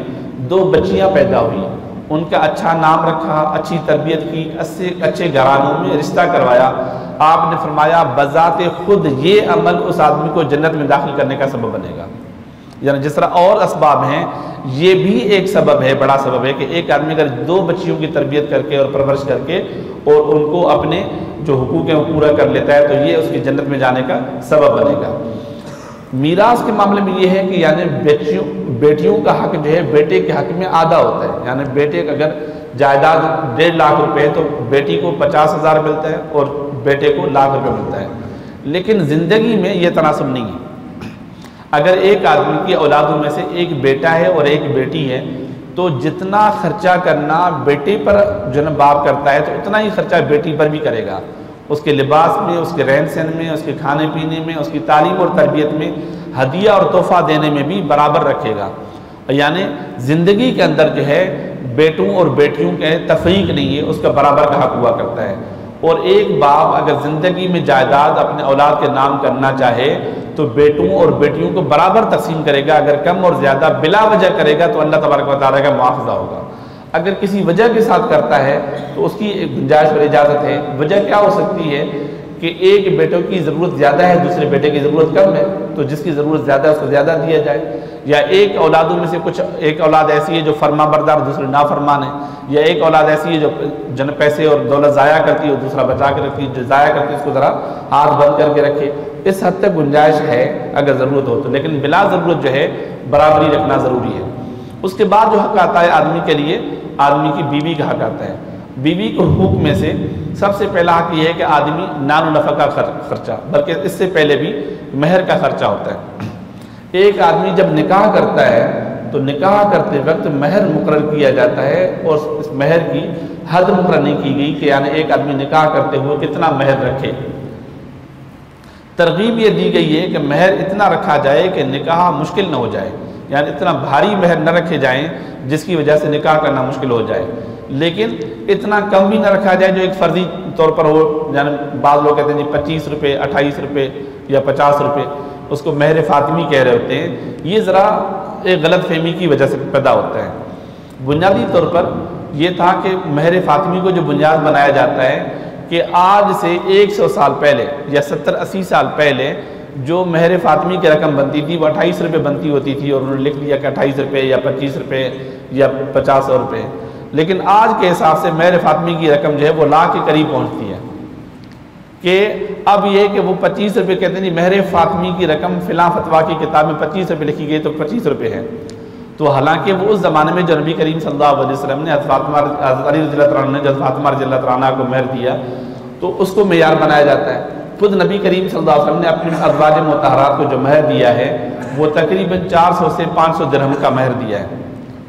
दो बच्चियाँ पैदा हुई, उनका अच्छा नाम रखा, अच्छी तरबियत की, अच्छे घरानों में रिश्ता करवाया, आपने फरमाया बज़ाते खुद ये अमल उस आदमी को जन्नत में दाखिल करने का सबब बनेगा। यानी जिस तरह और असबाब हैं ये भी एक सबब है, बड़ा सबब है कि एक आदमी अगर दो बच्चियों की तरबियत करके और परवरिश करके और उनको अपने जो हुकूक हैं वो पूरा कर लेता है तो ये उसकी जन्नत में जाने का सबब बनेगा। मीरास के मामले में ये है कि यानी बेटियों का हक़ जो है बेटे के हक़ में आधा होता है। यानी बेटे का अगर जायदाद 1.5 लाख रुपए है तो बेटी को 50,000 मिलता है और बेटे को 1 लाख रुपए मिलता है। लेकिन ज़िंदगी में ये तनासब नहीं है। अगर एक आदमी की औलादों में से एक बेटा है और एक बेटी है तो जितना खर्चा करना बेटे पर जो है बाप करता है तो उतना ही खर्चा बेटी पर भी करेगा, उसके लिबास में, उसके रहन सहन में, उसके खाने पीने में, उसकी तालीम और तरबियत में, हदिया और तोहफ़ा देने में भी बराबर रखेगा। यानी ज़िंदगी के अंदर जो है बेटों और बेटियों के तफरीक नहीं है, उसका बराबर का हक़ हुआ करता है। और एक बाप अगर ज़िंदगी में जायदाद अपने औलाद के नाम करना चाहे तो बेटों और बेटियों को बराबर तकसीम करेगा। अगर कम और ज़्यादा बिला वजह करेगा तो अल्लाह तबारक व तआला का मुआवजा होगा। अगर किसी वजह के साथ करता है तो उसकी गुंजाइश और इजाज़त है। वजह क्या हो सकती है कि एक बेटों की ज़रूरत ज़्यादा है, दूसरे बेटे की ज़रूरत कम है, तो जिसकी ज़रूरत ज़्यादा है उसको ज़्यादा दिया जाए। या एक औलादों में से एक औलाद ऐसी है जो फरमा बरदार, दूसरी नाफरमान है। या एक औलाद ऐसी है जो जन पैसे और दौलत ज़ाया करती है और दूसरा बचा के रखती है, जो ज़ाया करती है उसको ज़रा हाथ बंद करके रखे। इस हद तक गुंजाइश है अगर ज़रूरत हो तो, लेकिन बिला ज़रूरत जो है बराबरी रखना ज़रूरी है। उसके बाद जो हक़ आता है आदमी के लिए, आदमी की बीवी का हक़ आता है। बीवी के हुकूक में से सबसे पहला हक ये है कि आदमी नान नफ़ा का खर्चा, बल्कि इससे पहले भी महर का खर्चा होता है। एक आदमी जब निकाह करता है तो निकाह करते वक्त महर मुकर्रर किया जाता है और इस महर की हद मुकर्रर नहीं की गई कि यानी एक आदमी निकाह करते हुए कितना महर रखे। तरगीब ये दी गई है कि महर इतना रखा जाए कि निकाह मुश्किल न हो जाए, यानी इतना भारी महर न रखे जाएं जिसकी वजह से निकाह करना मुश्किल हो जाए, लेकिन इतना कम भी न रखा जाए जो एक फ़र्जी तौर पर हो। यानी बाद लोग कहते हैं जी 25 रुपये, 28 रुपये या 50 रुपये, उसको महर फ़ातिमी कह रहे होते हैं। ये ज़रा एक गलत फहमी की वजह से पैदा होता है। बुनियादी तौर पर यह था कि महर फ़ातिमी को जो बुनियाद बनाया जाता है कि आज से 100 साल पहले या 70-80 साल पहले जो महर फ़ातिमी की रकम बनती थी वो 28 रुपये बनती होती थी और उन्होंने लिख लिया कि 28 रुपये या 25 रुपये या 50 रुपये। लेकिन आज के हिसाब से महर फ़ातिमी की रकम जो है वो लाख के करीब पहुंचती है कि अब ये कि वो 25 रुपये कहते हैं महर फ़ातिमी की रकम फ़िला फतवा की किताब में 25 रुपये लिखी गई तो 25 रुपये है। तो हालांकि वो उस ज़माने में जो नबी करीम सल्लल्लाहु अलैहि वसल्लम ने अली रज़ियल्लाहु अन्हु ने जब फातिमा रज़ियल्लाहु अन्हा को महर दिया तो उसको मेयार बनाया जाता है। खुद नबी करीम सल्लल्लाहु अलैहि वसल्लम ने अपनी अज़वाज मुतहरात को जो महर दिया है वो तकरीबन 400 से 500 दिरहम का महर दिया है।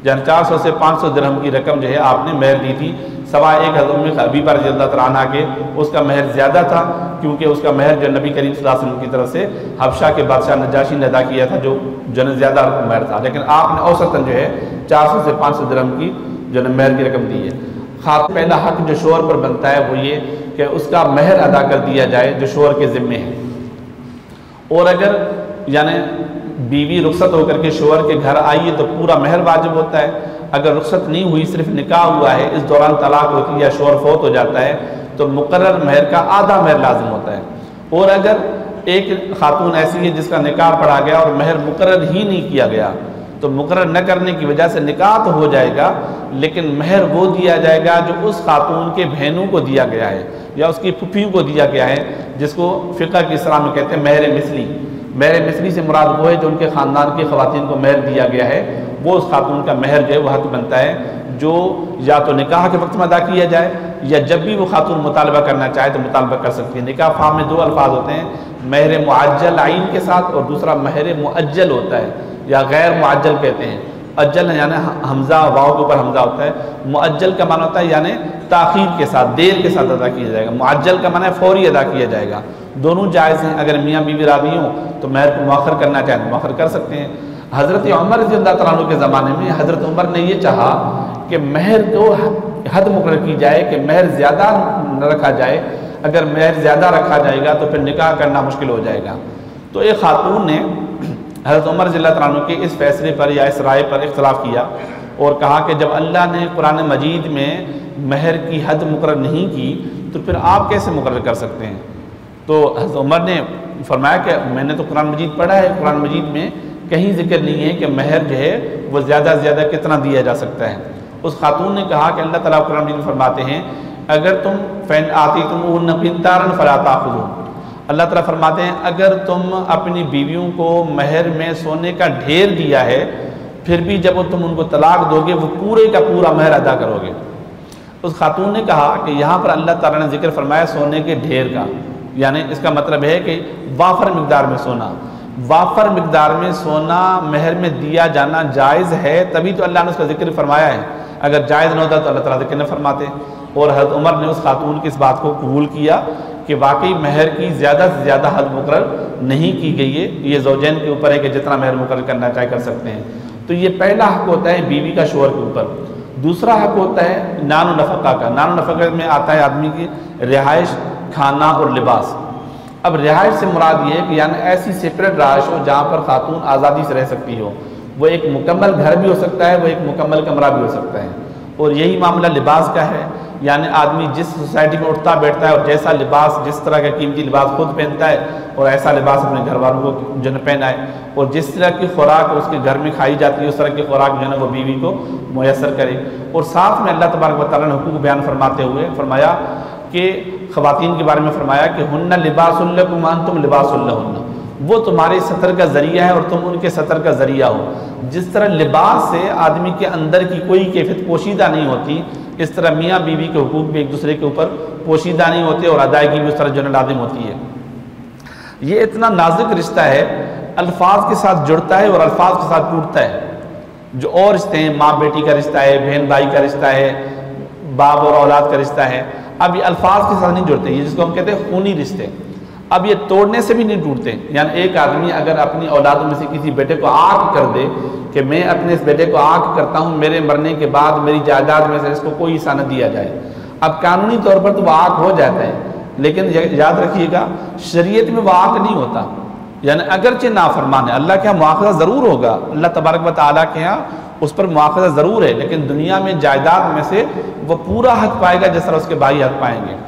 यानी 400 से 500 दिरहम की रकम जो है आपने महर दी थी। सवा एक हज़रत हबीबा रज़ियल्लाहु अन्हा के उसका महर ज़्यादा था, क्योंकि उसका महर जो नबी करीम सल्लल्लाहु अलैहि वसल्लम की तरफ से हबशा के बादशाह नजाशी ने अदा किया था, जो ज़्यादा महर था। लेकिन आपने औसतन जो है 400 से 500 दिरहम की जो महर की रकम दी है। खास पहला हक जो शोहर पर बनता है वो ये कि उसका महर अदा कर दिया जाए जो शोहर के ज़िम्मे है। और अगर यानी बीवी रुखसत होकर के शोहर के घर आई है तो पूरा महर वाजिब होता है। अगर रुखसत नहीं हुई, सिर्फ निकाह हुआ है, इस दौरान तलाक होती है या शोहर फौत हो जाता है तो मुकर्रर महर का आधा महर लाजिम होता है। और अगर एक खातून ऐसी है जिसका निकाह पढ़ा गया और महर मुकर्रर ही नहीं किया गया तो मुकर्रर न करने की वजह से निकाह तो हो जाएगा, लेकिन महर वो दिया जाएगा जो उस खातून के बहनों को दिया गया है या उसकी फुफियों को दिया गया है, जिसको फ़िक़्ह की इस्लाम में कहते हैं महर मिसली। महर मिसली से मुराद वो है जो उनके ख़ानदान की ख़वातीन को महर दिया गया है, वो उस खातून का महर जो है वह हक बनता है जो या तो निकाह के वक्त में अदा किया जाए या जब भी वो खातून मुतालबा करना चाहे तो मुतालबा कर सकती है। निकाह फार्म में दो अल्फाज होते हैं, महर मुअज्जल आइन के साथ और दूसरा महर मुअज्जल होता है या गैर मुअज्जल कहते हैं। अज्जल यानी हमज़ा वाव के ऊपर हमज़ा होता है, मुअज्जल का माना होता है यानी ताख़ीर के साथ, देर के साथ अदा किया जाएगा। मुअज्जल का माना है फ़ौरी अदा किया जाएगा। दोनों जायज़ हैं। अगर मियाँ बीवी राज़ी हों तो महर को मुअख्खर करना चाहें तो मुअख्खर कर सकते हैं। हज़रत उमर रज़ियल्लाहु तआला अन्हु के ज़माने में हज़रत उमर ने ये चाहा कि महर को हद मुकर्रर की जाए कि महर ज़्यादा न रखा जाए। अगर महर ज़्यादा रखा जाएगा तो फिर निकाह करना मुश्किल हो जाएगा। तो एक खातून ने हज़रत उमर रज़ियल्लाहु तआला अन्हु के इस फैसले पर या इस राय पर इख्तिलाफ़ किया और कहा कि जब अल्लाह ने कुरान मजीद में महर की हद मुकर्रर नहीं की तो फिर आप कैसे मुकर्रर कर सकते हैं। तो हज़रत उमर ने फरमाया कि मैंने तो कुरान मजीद पढ़ा है, कुरान मजीद में कहीं जिक्र नहीं है कि महर जो है वो ज़्यादा से ज़्यादा कितना दिया जा सकता है। उस खातून ने कहा कि अल्लाह ताला कुरान मजीद में फरमाते हैं अगर तुम फ़ैन आती तुम क़िंतारन फला ताख़ुज़ू, अल्लाह ताला फरमाते हैं अगर तुम अपनी बीवियों को महर में सोने का ढेर दिया है फिर भी जब तुम उनको तलाक दोगे वो पूरे का पूरा महर अदा करोगे। उस खातून ने कहा कि यहाँ पर अल्लाह ताला ने जिक्र फरमाया सोने के ढेर का, यानी इसका मतलब है कि वाफर मिकदार में सोना। वाफर मिकदार में सोना महर में दिया जाना जायज़ है, तभी तो अल्लाह ने उसका जिक्र फरमाया है। अगर जायज़ न होता तो अल्लाह ताला जिक्र न फरमाते। और हज़रत उमर ने उस खातून की इस बात को कबूल किया कि वाकई महर की ज़्यादा से ज़्यादा हद मुकर्रर नहीं की गई है। ये ज़ौजैन के ऊपर है कि जितना महर मुकर्रर करना चाहे कर सकते हैं। तो ये पहला हक होता है बीवी का शोहर के ऊपर। दूसरा हक होता है नान नफ़क़ा का। नान नफ़क़ा में आता है आदमी की रिहाइश, खाना और लिबास। अब रिहाइश से मुराद ये है कि यानी ऐसी सेपरेट रहाइश हो जहाँ पर खातून आज़ादी से रह सकती हो। वो एक मुकम्मल घर भी हो सकता है, वो एक मुकम्मल कमरा भी हो सकता है। और यही मामला लिबास का है, यानी आदमी जिस सोसाइटी में उठता बैठता है और जैसा लिबास, जिस तरह का कीमती लिबास खुद पहनता है और ऐसा लिबास अपने घर वालों को जो पहनाए, और जिस तरह की खुराक उसके घर में खाई जाती है उस तरह की खुराक जो है वो बीवी को मुयसर करे। और साथ में अल्लाह तबारक व तआला ने हुकूक बयान फरमाते हुए फरमाया कि ख़वातीन के बारे में फरमाया कि हुन्ना लिबासुल लकुम व अंतुम लिबासुल लहुन्ना, वो तुम्हारे सतर का ज़रिया है और तुम उनके सतर का ज़रिया हो। जिस तरह लिबास से आदमी के अंदर की कोई कैफियत पोशीदा नहीं होती, इस तरह मियाँ बीवी के हुकूक भी एक दूसरे के ऊपर पोशीदा नहीं होते और अदायगी भी उस तरह जो लाजिम होती है। ये इतना नाजुक रिश्ता है, अल्फाज के साथ जुड़ता है और अल्फाज के साथ टूटता है। जो और रिश्ते हैं, माँ बेटी का रिश्ता है, बहन भाई का रिश्ता है, बाप और औलाद का रिश्ता है, अब ये अल्फाज के साथ नहीं जुड़ते, ये जिसको हम कहते हैं खूनी रिश्ते। अब ये तोड़ने से भी नहीं टूटते। यानी एक आदमी अगर अपनी औलादों में से किसी बेटे को आग कर दे कि मैं अपने इस बेटे को आग करता हूँ, मेरे मरने के बाद मेरी जायदाद में से इसको कोई हिस्सा न दिया जाए, अब कानूनी तौर पर तो वह आग हो जाता है, लेकिन याद रखिएगा शरीयत में वह आग नहीं होता। यानी अगरचे नाफरमान है, अल्लाह के यहाँ मुआखज़ा ज़रूर होगा, अल्लाह तबारक व तआला के यहाँ उस पर मुआखज़ा ज़रूर है, लेकिन दुनिया में जायदाद में से वह पूरा हक पाएगा जिस तरह उसके भाई हक पाएंगे।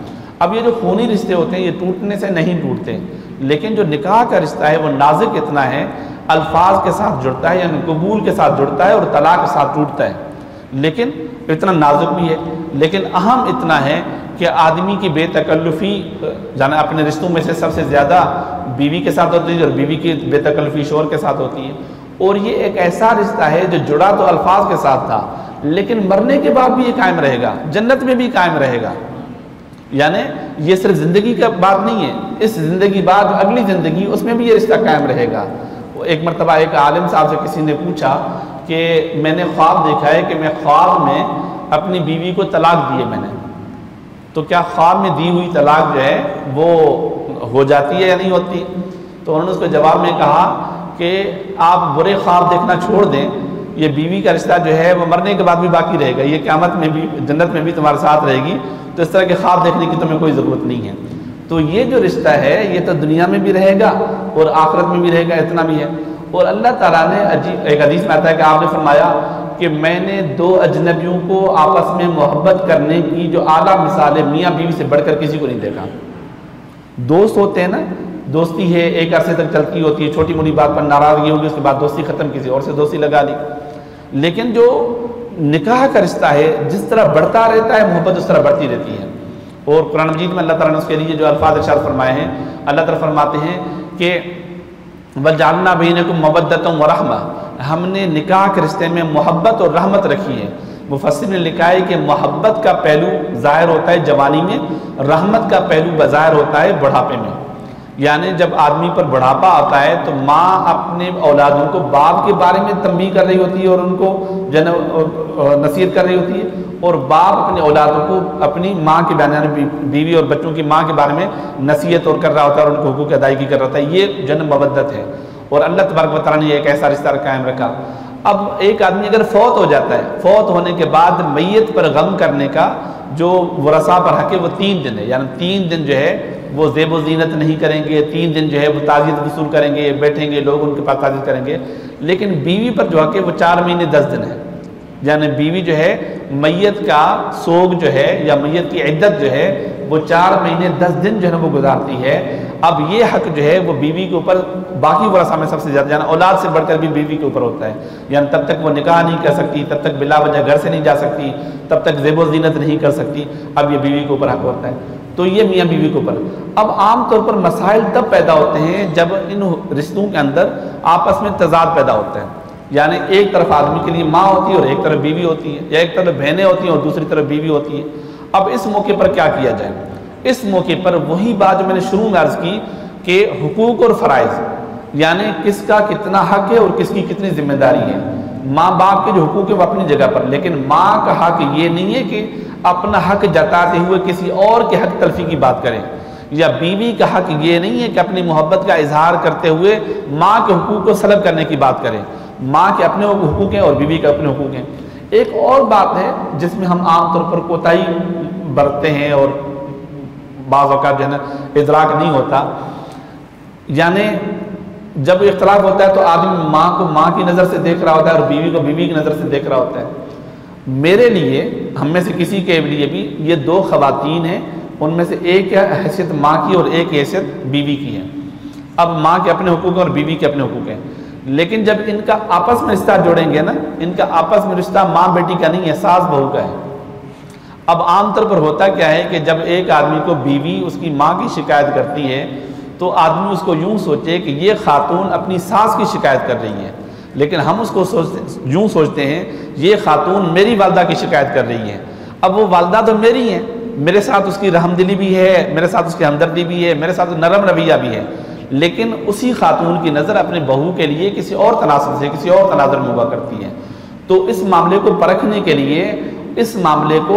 अब ये जो खूनी रिश्ते होते हैं ये टूटने से नहीं टूटते, लेकिन जो निकाह का रिश्ता है वो नाजुक इतना है, अल्फाज के साथ जुड़ता है, यानी कबूल के साथ जुड़ता है और तलाक के साथ टूटता है, लेकिन इतना नाजुक भी है। लेकिन अहम इतना है कि आदमी की बेतकल्लुफ़ी जाना अपने रिश्तों में से सबसे ज़्यादा बीवी के साथ होती है और बीवी की बेतकल्लुफ़ी शोहर के साथ होती है। और ये एक ऐसा रिश्ता है जो जुड़ा तो अल्फाज के साथ था, लेकिन मरने के बाद भी ये कायम रहेगा, जन्नत में भी कायम रहेगा। यानी ये सिर्फ ज़िंदगी का बात नहीं है, इस ज़िंदगी बाद अगली ज़िंदगी उसमें भी ये रिश्ता कायम रहेगा। एक मरतबा एक आलिम साहब से किसी ने पूछा कि मैंने ख्वाब देखा है कि मैं ख्वाब में अपनी बीवी को तलाक दिए मैंने, तो क्या ख्वाब में दी हुई तलाक जो है वो हो जाती है या नहीं होती? तो उन्होंने उसको जवाब में कहा कि आप बुरे ख्वाब देखना छोड़ दें, ये बीवी का रिश्ता जो है वो मरने के बाद भी बाकी रहेगा, ये क़यामत में भी जन्नत में भी तुम्हारे साथ रहेगी, तो इस तरह के ख्वाब देखने की तुम्हें कोई ज़रूरत नहीं है। तो ये जो रिश्ता है ये तो दुनिया में भी रहेगा और आखिरत में भी रहेगा, इतना भी है। और अल्लाह ताला ने अजीब एक हदीस में आता है कि आपने फरमाया कि मैंने दो अजनबियों को आपस में मोहब्बत करने की जो आला मिसाल है मियाँ बीवी से बढ़कर किसी को नहीं देखा। दोस्त होते हैं ना, दोस्ती है एक अरसे तक चलती होती है, छोटी मोटी बात पर नाराज़गी होगी, उसके बाद दोस्ती ख़त्म, किसी और से दोस्ती लगा ली। लेकिन जो निकाह का रिश्ता है जिस तरह बढ़ता रहता है मोहब्बत उस तरह बढ़ती रहती है। और कुरान मजीद में अल्लाह ताला ने उसके लिए जो अल्फाज इरशाद फरमाए हैं, अल्लाह ताला फरमाते हैं कि वजअलना बैनकुम मवद्दतम व रहमा, हमने निकाह के रिश्ते में मोहब्बत और रहमत रखी है। मुफस्सिर ने लिखा है कि मोहब्बत का पहलू ज़ाहिर होता है जवानी में, रहमत का पहलू बज़ाहिर होता है बुढ़ापे में। यानी जब आदमी पर बुढ़ापा आता है तो माँ अपने औलादों को बाप के बारे में तंबीह कर रही होती है और उनको नसीहत कर रही होती है, और बाप अपने औलादों को अपनी माँ के बयान बीवी और बच्चों की माँ के बारे में नसीहत और कर रहा होता है और उनको हुकूक की अदायगी कर रहा होता है। ये जन्म मवद्दत है और अल्लाह तबारक व तआला ने एक ऐसा रिश्ता कायम रखा। अब एक आदमी अगर फौत हो जाता है, फौत होने के बाद मैयत पर गम करने का जो वरसा पर हक है वो 3 दिन है। यानी 3 दिन जो है वो ज़ेब व ज़ीनत नहीं करेंगे, 3 दिन जो है वो ताज़ियत वसूल करेंगे, बैठेंगे लोग उनके पास ताज़ियत करेंगे। लेकिन बीवी पर जो हक है वो 4 महीने 10 दिन है। यानी बीवी जो है मैयत का सोग जो है या मैयत की इद्दत जो है वो 4 महीने 10 दिन जो है वो गुजारती है। अब ये हक जो है वो बीवी के ऊपर बाकी वरसा में सबसे ज़्यादा, यानी औलाद से बढ़कर भी बीवी के ऊपर होता है। यानी तब तक वो निकाह नहीं कर सकती, तब तक बिला वजह घर से नहीं जा सकती, तब तक ज़ेब व ज़ीनत नहीं कर सकती, अब ये बीवी के ऊपर हक होता है। तो ये मियाँ बीवी के ऊपर। अब आम तौर पर मसाइल तब पैदा होते हैं जब इन रिश्तों के अंदर आपस में तज़ाद पैदा होता है। यानी एक तरफ आदमी के लिए माँ होती है और एक तरफ बीवी होती है, या एक तरफ बहनें होती हैं और दूसरी तरफ बीवी होती है। अब इस मौके पर क्या किया जाए? इस मौके पर वही बात जो मैंने शुरू में अर्ज़ की कि हुकूक और फ़राइज़, यानी किसका कितना हक है और किसकी कितनी जिम्मेदारी है। माँ बाप के जो हुकूक है वो अपनी जगह पर, लेकिन माँ का हक ये नहीं है कि अपना हक जताते हुए किसी और के हक तलफी की बात करें, या बीवी का हक ये नहीं है कि अपनी मोहब्बत का इजहार करते हुए माँ के हुकूक को सलब करने की बात करें। माँ के अपने हुकूक हैं और बीवी के अपने हुकूक हैं। एक और बात है जिसमें हम आमतौर पर कोताही बरतते हैं और बाज़ औक़ात जो है ना इदराक नहीं होता। यानी जब इख्तलाफ होता है तो आदमी माँ को माँ की नज़र से देख रहा होता है और बीवी को बीवी की नज़र से देख रहा होता है। मेरे लिए, हम में से किसी के लिए भी ये 2 ख़वातीन हैं, उनमें से एक हैसियत माँ की और एक हैसियत बीवी की है। अब माँ के अपने हुकूक हैं और बीवी के अपने हुकूक हैं, लेकिन जब इनका आपस में रिश्ता जोड़ेंगे ना, इनका आपस में रिश्ता माँ बेटी का नहीं है, सास बहू का है। अब आमतौर पर होता क्या है कि जब एक आदमी को बीवी उसकी माँ की शिकायत करती है तो आदमी उसको यूँ सोचे कि ये खातून अपनी सास की शिकायत कर रही है, लेकिन हम उसको यूँ सोचते हैं ये खातून मेरी वालदा की शिकायत कर रही है। अब वो वालदा तो मेरी हैं, मेरे साथ उसकी रहमदिली भी है, मेरे साथ उसकी हमदर्दी भी है, मेरे साथ नरम रवैया भी है, लेकिन उसी खातून की नज़र अपने बहू के लिए किसी और तनासुर से, किसी और तनाज़ुर में हुआ करती है। तो इस मामले को परखने के लिए इस मामले को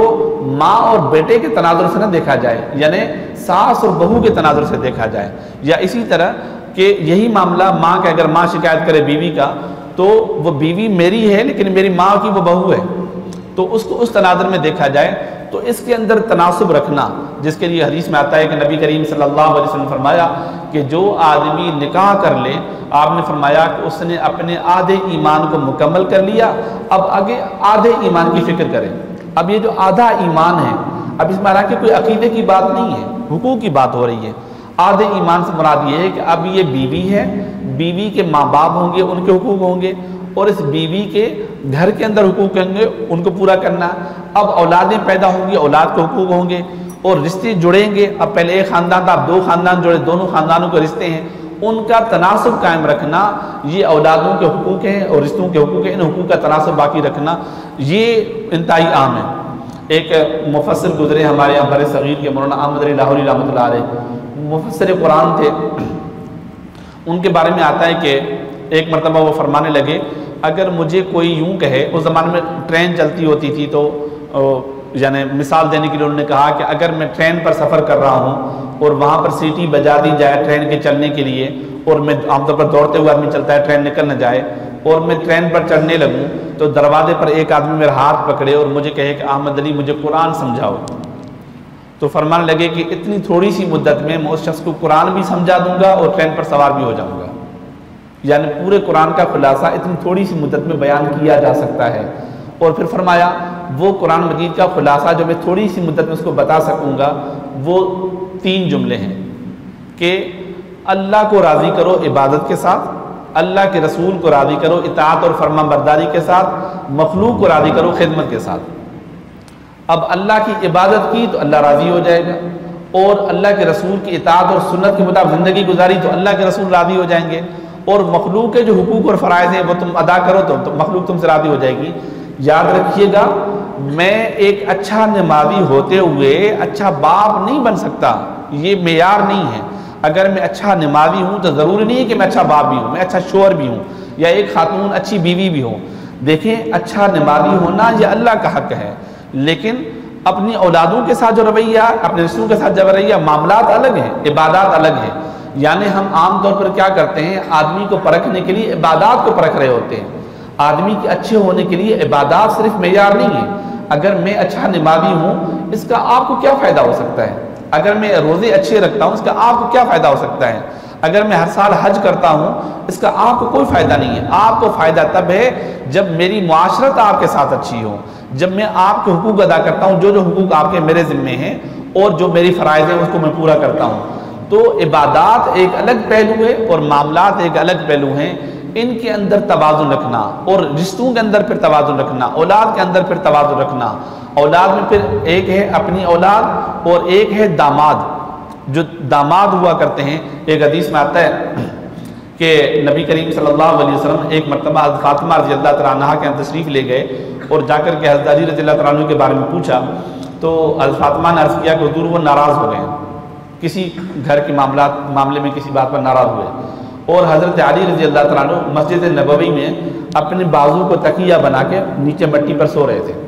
माँ और बेटे के तनाजुर से न देखा जाए, यानी सास और बहू के तनाजुर से देखा जाए। या इसी तरह कि यही मामला माँ का, अगर माँ शिकायत करे बीवी का, तो वो बीवी मेरी है लेकिन मेरी माँ की वो बहू है, तो उसको उस तनाजुर में देखा जाए। तो इसके अंदर तनासुब रखना, जिसके लिए हदीस में आता है कि नबी करीम सल्लल्लाहु अलैहि वसल्लम फरमाया कि जो आदमी निकाह कर ले, आपने फरमाया कि उसने अपने आधे ईमान को मुकम्मल कर लिया, अब आगे आधे ईमान की फ़िक्र करें। अब ये जो आधा ईमान है, अब इसमें हालांकि कोई अकीदे की बात नहीं है, हुकूक की बात हो रही है। आधे ईमान से मुराद ये है कि अब ये बीवी है, बीवी के माँ बाप होंगे, उनके हुकूक होंगे, और इस बीवी के घर के अंदर हुकूक होंगे, उनको पूरा करना। अब औलादें पैदा होंगी, औलाद के हुकूक होंगे, और रिश्ते जुड़ेंगे। अब पहले एक ख़ानदान था, अब दो ख़ानदान जुड़े, दोनों ख़ानदानों के रिश्ते हैं, उनका तनासुब कायम रखना, ये औलादों के हुकूक हैं और रिश्तों के हुकूक हैं, इन हुकूक का तनासुब बाकी रखना, ये इंतहाई आम है। एक मुफस्सिर गुजरे हमारे यहाँ बर सगीर के मौलाना अहमद अली लाहौरी रहमतुल्लाह अलैह, मुफस्सिर कुरान थे। उनके बारे में आता है कि एक मरतबा वो फरमाने लगे, अगर मुझे कोई यूँ कहे, उस ज़माने में ट्रेन चलती होती थी, तो यानी मिसाल देने के लिए उन्होंने कहा कि अगर मैं ट्रेन पर सफ़र कर रहा हूँ और वहाँ पर सीटी बजा दी जाए ट्रेन के चलने के लिए, और मैं आमतौर पर दौड़ते हुए आदमी चलता है, ट्रेन निकल न जाए, और मैं ट्रेन पर चढ़ने लगूँ तो दरवाजे पर एक आदमी मेरा हाथ पकड़े और मुझे कहे कि अहमद अली मुझे कुरान समझाओ, तो फरमाने लगे कि इतनी थोड़ी सी मुद्दत में मैं उस शख्स को कुरान भी समझा दूंगा और ट्रेन पर सवार भी हो जाऊंगा। यानी पूरे कुरान का खुलासा इतनी थोड़ी सी मुद्दत में बयान किया जा सकता है। और फिर फरमाया वो कुरान मजीद का खुलासा जो मैं थोड़ी सी मुद्दत में उसको बता सकूँगा, वो 3 जुमले हैं कि अल्लाह को राज़ी करो इबादत के साथ, अल्लाह के रसूल को राज़ी करो इताअत और फरमाबरदारी के साथ, मखलूक को राज़ी करो खिदमत के साथ। अब अल्लाह की इबादत की तो अल्लाह राज़ी हो जाएगा, और अल्लाह के रसूल की इताअत और सुन्नत के मुताबिक ज़िंदगी गुजारी तो अल्लाह के रसूल राज़ी हो जाएंगे, और मखलूक के जो हुकूक और फ़राइज़ हैं वो तुम अदा करो तो मखलूक तुमसे राज़ी हो जाएगी। याद रखिएगा, मैं एक अच्छा नमाज़ी होते हुए अच्छा बाप नहीं बन सकता, ये मेयार नहीं है। अगर मैं अच्छा नमाज़ी हूँ तो ज़रूरी नहीं है कि मैं अच्छा बाप भी हूँ, मैं अच्छा शोहर भी हूँ, या एक खातून अच्छी बीवी भी हो। देखें, अच्छा नमाज़ी होना यह अल्लाह का हक़ है, लेकिन अपनी औलादों के साथ जो रवैया, अपने रिश्तों के साथ जो रवैया, मामलात अलग हैं, इबादात अलग हैं। यानी हम आम तौर पर क्या करते हैं, आदमी को परखने के लिए इबादात को परख रहे होते हैं। आदमी के अच्छे होने के लिए इबादात सिर्फ मेयार नहीं है। अगर मैं अच्छा नमाज़ी हूँ, इसका आपको क्या फ़ायदा हो सकता है? अगर मैं रोज़े अच्छे रखता हूँ, इसका आपको क्या फ़ायदा हो सकता है? अगर मैं हर साल हज करता हूँ, इसका आपको कोई फ़ायदा नहीं है। आपको फ़ायदा तब है जब मेरी मुआशरत आपके साथ अच्छी हो, जब मैं आपके हुकूक अदा करता हूँ, जो हुकूक आपके मेरे ज़िम्मे हैं, और जो मेरी फ़राइज़ हैं उसको मैं पूरा करता हूँ। तो इबादात एक अलग पहलू है और मामलात एक अलग पहलू हैं। इनके अंदर तवाज़ुन रखना, और रिश्तों के अंदर फिर तवाज़ुन रखना, औलाद के अंदर फिर तवाज़ुन रखना। औलाद में फिर एक है अपनी औलाद और एक है दामाद, जो दामाद हुआ करते हैं। एक हदीस में आता है कि नबी करीम सल्लल्लाहु अलैहि वसल्लम एक मरतबा हज़रत फ़ातिमा रज़ियल्लाहु तआला अन्हा के यहाँ तशरीफ़ ले गए और जाकर के हज़रत अली रज़ियल्लाहु तआला अन्हु के बारे में पूछा, तो हज़रत फ़ातिमा ने अर्ज़ किया कि हुज़ूर वो नाराज़ हो गए, किसी घर के मामले में किसी बात पर नाराज़ हुए, और हज़रत अली रज़ियल्लाहु तआला अन्हु मस्जिद नबवी में अपने बाजू को तकिया बना के नीचे मिट्टी पर सो रहे थे,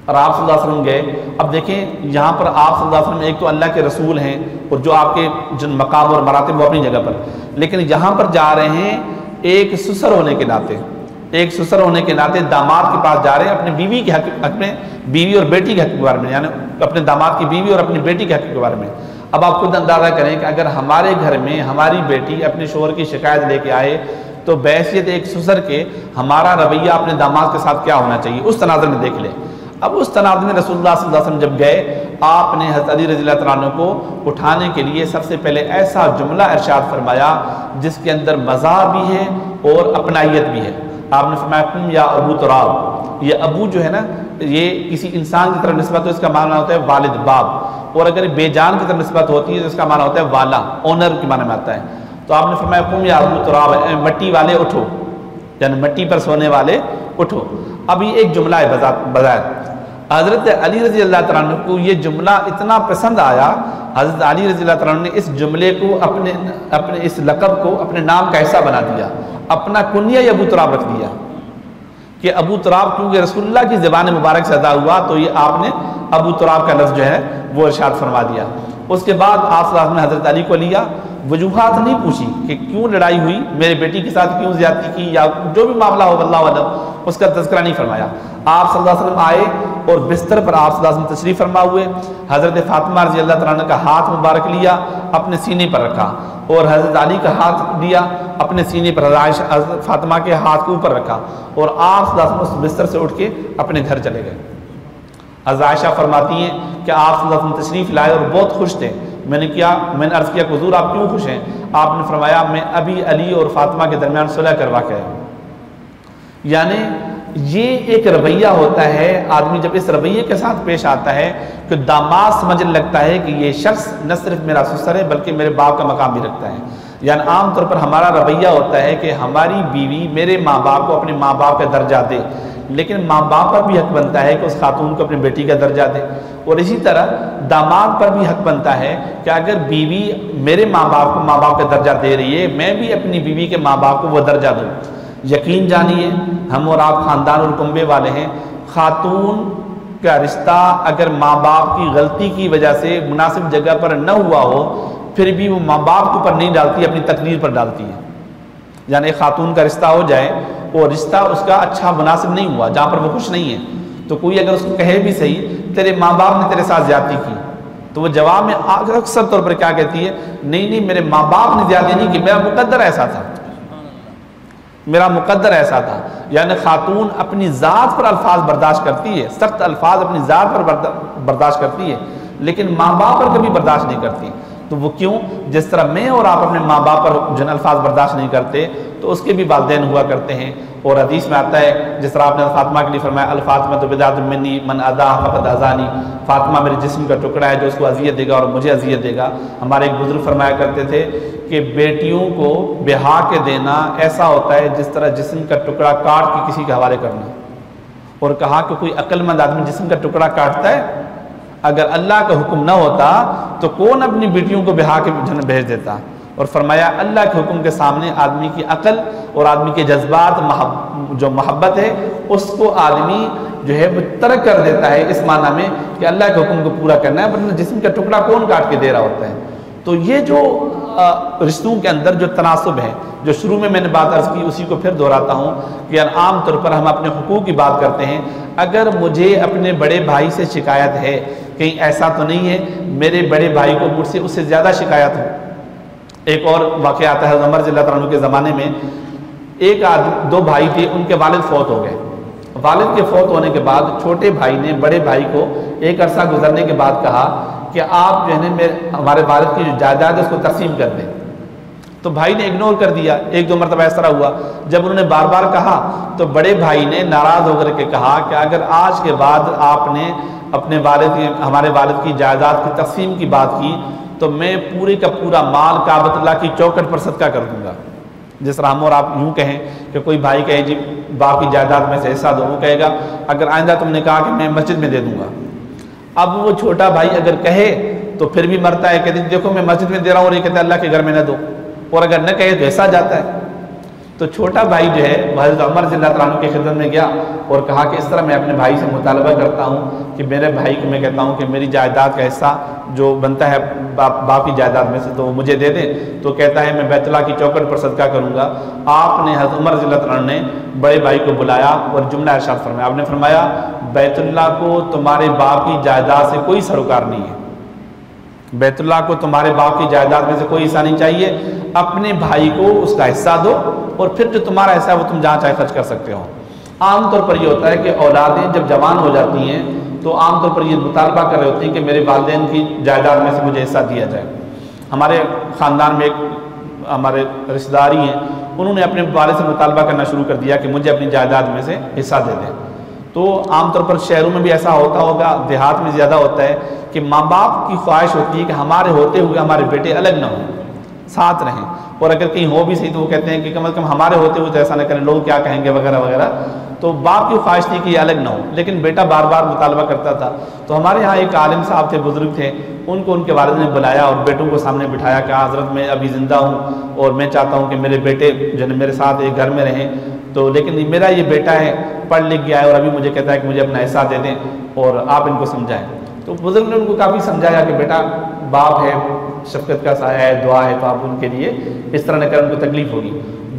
और आप सल्लल्लाहु अलैहि वसल्लम गए। अब देखें, यहाँ पर आप सल्लल्लाहु अलैहि वसल्लम एक तो अल्लाह के रसूल हैं, और जो आपके जो मकाम और मरातब वो अपनी जगह पर, लेकिन यहाँ पर जा रहे हैं एक ससुर होने के नाते, एक ससुर होने के नाते दामाद के पास जा रहे हैं अपनी बीवी के हक़, अपने बीवी और बेटी के हक़ के बारे में, यानी अपने दामाद की बीवी और अपनी बेटी के हक़ के बारे में। अब आप खुद अंदाज़ा करें कि अगर हमारे घर में हमारी बेटी अपने शोहर की शिकायत लेके आए, तो बैसियत एक ससुर के हमारा रवैया अपने दामाद के साथ क्या होना चाहिए, उस तनाज़ुर में देख लें। अब उस तनाज़ुर में रसूलुल्लाह सल्लल्लाहु अलैहि वसल्लम जब गए, आपने हज़रत अली रज़ियल्लाहु तआला अन्हु को उठाने के लिए सबसे पहले ऐसा जुमला इरशाद फरमाया जिसके अंदर मज़ा भी है और अपनाइयत भी है। आपने फरमाया, कुम या अबू तुराब, ये अबू जो है ना, ये किसी इंसान की तरफ निस्बत हो, इसका माना होता है वालिद, बाप। और अगर बेजान की तरफ निस्बत होती है तो इसका माना होता है वाला, ओनर के माने में आता है। तो आपने फरमाया कुम या अहल तुराब, मट्टी वाले उठो, यानी मट्टी पर सोने वाले उठो। अब ये एक जुमला है बजाय। हज़रत अली रज़ी अल्लाह तआला अन्हु को ये जुमला इतना पसंद आया, हज़रत अली रज़ी अल्लाह तआला अन्हु ने इस जुमले को अपने इस लक़ब को अपने नाम का हिस्सा बना दिया, अपना कुनिया अबू तुराब रख दिया कि अबू तुराब, क्योंकि रसूलुल्लाह की ज़बान मुबारक से अदा हुआ तो ये आपने अबू तुराब का लफ्ज़ जो है वो इरशाद फरमा दिया। उसके बाद आप सल्लल्लाहु अलैहि वसल्लम ने हज़रत अली को लिया, वजूहात नहीं पूछी कि क्यों लड़ाई हुई, मेरे बेटी के साथ क्यों ज़्यादती की, या जो भी मामला हो वल्लाहु आलम, उसका तज़किरा नहीं फरमाया। आप सल्लल्लाहु अलैहि वसल्लम आए और बिस्तर पर आप सल्लल्लाहु अलैहि वसल्लम तशरीफ़ फरमा हुए। हज़रत फ़ातिमा रज़ी अल्लाह तआला अन्हा का हाथ मुबारक लिया, अपने सीने पर रखा, और हज़रत अली का हाथ लिया, अपने सीने पर हज़रत फ़ातिमा के हाथ के ऊपर रखा, और आप सल्लल्लाहु अलैहि वसल्लम उस बिस्तर से उठ के अपने घर चले गए। हज़रत आयशा फरमाती हैं कि आप सल्लल्लाहु अलैहि वसल्लम तशरीफ़ लाए और बहुत खुश थे। मैंने अर्ज़ किया हुज़ूर आप क्यों खुश हैं? आपने फरमाया मैं अभी अली और फ़ातिमा के दरमियान सुलह करवा के आया। यानी ये एक रवैया होता है, आदमी जब इस रवैये के साथ पेश आता है कि दामाद समझने लगता है कि ये शख्स न सिर्फ मेरा ससुर है बल्कि मेरे बाप का मकाम भी रखता है। यानी आम तौर पर हमारा रवैया होता है कि हमारी बीवी मेरे माँ बाप को अपने माँ बाप का दर्जा दे, लेकिन माँ बाप पर भी हक बनता है कि उस खातून को अपनी बेटी का दर्जा दे। और इसी तरह दामाद पर भी हक बनता है कि अगर बीवी मेरे माँ बाप को माँ बाप का दर्जा दे रही है, मैं भी अपनी बीवी के माँ बाप को वो दर्जा दूँ। यकीन जानिए, हम और आप ख़ानदान और कुंबे वाले हैं, खातून का रिश्ता अगर माँ बाप की गलती की वजह से मुनासिब जगह पर न हुआ हो, फिर भी वो माँ बाप के ऊपर नहीं डालती, अपनी तकदीर पर डालती है। यानी खातून का रिश्ता हो जाए और रिश्ता उसका अच्छा मुनासिब नहीं हुआ, जहाँ पर वो खुश नहीं है, तो कोई अगर उसको कहे भी सही तेरे माँ बाप ने तेरे साथ ज़्यादती की, तो वो जवाब में अक्सर तौर पर क्या कहती है, नहीं नहीं मेरे माँ बाप ने ज़्यादती नहीं की, मेरा मुकद्दर ऐसा था, मेरा मुकद्दर ऐसा था। यानी खातून अपनी ज़ात पर अल्फाज बर्दाश्त करती है, सख्त अल्फाज अपनी ज़ात पर बर्दाश्त करती है, लेकिन माँ बाप पर कभी बर्दाश्त नहीं करती। तो वो क्यों? जिस तरह मैं और आप अपने माँ बाप पर जिन अल्फाज बर्दाश्त नहीं करते, तो उसके भी वालिदैन हुआ करते हैं। और हदीस में आता है, जिस तरह आपने फातिमा के लिए फरमाया अल फातिमा तो बिदातुम मिन्नी मन अदा फ़क़द अज़ानी, फातिमा मेरे जिस्म का टुकड़ा है जो उसको अज़ियत देगा और मुझे अज़ियत देगा। हमारे एक बुजुर्ग फरमाया करते थे कि बेटियों को ब्याह के देना ऐसा होता है जिस तरह जिस्म का टुकड़ा काट के किसी के हवाले करना। और कहा कि कोई अक्लमंद आदमी जिस्म का टुकड़ा काटता है? अगर अल्लाह का हुक्म न होता तो कौन अपनी बेटियों को ब्याह के जन्म भेज देता? और फरमाया अल्लाह के हुक्म के सामने आदमी की अकल और आदमी के जज्बात, जो मोहब्बत है, उसको आदमी जो है वो तर्क कर देता है, इस माना में कि अल्लाह के हुक्म को पूरा करना है, वरना जिस्म का टुकड़ा कौन काट के दे रहा होता है। तो ये जो रिश्तों के अंदर जो तनासुब है, जो शुरू में मैंने बात अर्ज़ की, उसी को फिर दोहराता हूँ कि आम तौर पर हम अपने हुकूक की बात करते हैं। अगर मुझे अपने बड़े भाई से शिकायत है, कहीं ऐसा तो नहीं है मेरे बड़े भाई को मुझसे उससे ज़्यादा शिकायत हो। एक और वाक़या आता है, उमर रज़ी अल्लाह अन्हु के ज़माने में एक आदमी, दो भाई थे, उनके वालिद फौत हो गए। वालिद के फौत होने के बाद छोटे भाई ने बड़े भाई को एक अरसा गुजरने के बाद कहा कि आप जो है मेरे हमारे वालिद की जो जायदाद है उसको तकसीम कर दें। तो भाई ने इग्नोर कर दिया। एक दो मरतबा ऐसा हुआ, जब उन्होंने बार बार कहा तो बड़े भाई ने नाराज़ होकर के कहा कि अगर आज के बाद आपने अपने हमारे वालिद की जायदाद की तकसीम की बात की तो मैं पूरे का पूरा माल काबतुल्लाह की चौखट पर सदका कर दूंगा। जिस तरह हम और आप यूँ कहें कि कोई भाई कहे जी बाप की जायदाद में से हिस्सा दो, वो कहेगा अगर आइंदा तुमने कहा कि मैं मस्जिद में दे दूंगा। अब वो छोटा भाई अगर कहे तो फिर भी मरता है, कहते देखो मैं मस्जिद में दे रहा हूँ और ये कहते अल्लाह के घर में न दो, और अगर न कहे तो ऐसा जाता है। तो छोटा भाई जो है हज़रत उमर रज़ियल्लाहु अन्हु की खिदमत में गया और कहा कि इस तरह मैं अपने भाई से मुतालबा करता हूँ कि मेरे भाई को मैं कहता हूँ कि मेरी जायदाद का हिस्सा जो बनता है बाप की जायदाद में से तो मुझे दे दें। तो कहता है मैं बैतुल्लाह की चौखट पर सदका करूँगा। आपने हज़रत उमर रज़ियल्लाहु अन्हु ने बड़े भाई को बुलाया और जुमला इरशाद फरमाया। आपने फरमाया बैतुल्लाह को तुम्हारे बाप की जायदाद से कोई सरोकार नहीं है, बैतुल्लाह को तुम्हारे बाप की जायदाद में से कोई हिस्सा नहीं चाहिए। अपने भाई को उसका हिस्सा दो और फिर जो तुम्हारा हिस्सा है वो तुम जहाँ चाहे खर्च कर सकते हो। आमतौर पर ये होता है कि औलादें जब जवान हो जाती हैं तो आमतौर पर ये मुतालबा कर रहे होते हैं कि मेरे वालिदैन की जायदाद में से मुझे हिस्सा दिया जाए। हमारे ख़ानदान में एक हमारे रिश्तेदारी हैं, उन्होंने अपने वालिद से मुतालबा करना शुरू कर दिया कि मुझे अपनी जायदाद में से हिस्सा दे दें। तो आमतौर पर शहरों में भी ऐसा होता होगा, देहात में ज़्यादा होता है कि माँ बाप की ख्वाहिश होती है कि हमारे होते हुए हमारे बेटे अलग ना हों, साथ रहें, और अगर कहीं हो भी सही तो वो कहते हैं कि कम से कम हमारे होते हुए तो ऐसा ना करें, लोग क्या कहेंगे वगैरह वगैरह। तो बाप की ख्वाहिश थी कि ये अलग ना हो, लेकिन बेटा बार बार मुतालबा करता था। तो हमारे यहाँ एक आलिम साहब थे, बुज़ुर्ग थे, उनको उनके वालिद ने बुलाया और बेटों को सामने बिठाया कि हज़रत मैं अभी ज़िंदा हूँ और मैं चाहता हूँ कि मेरे बेटे जो है मेरे साथ एक घर में रहें, तो लेकिन मेरा ये बेटा है, पढ़ लिख गया है और अभी मुझे कहता है कि मुझे अपना हिस्सा दे दें और आप इनको समझाएं। तो बुज़ुर्ग ने उनको काफ़ी समझाया कि बेटा बाप है, शफ़क़त का साया है, दुआ है, तो आप उनके लिए इस तरह न करें, उनको तकलीफ़ होगी।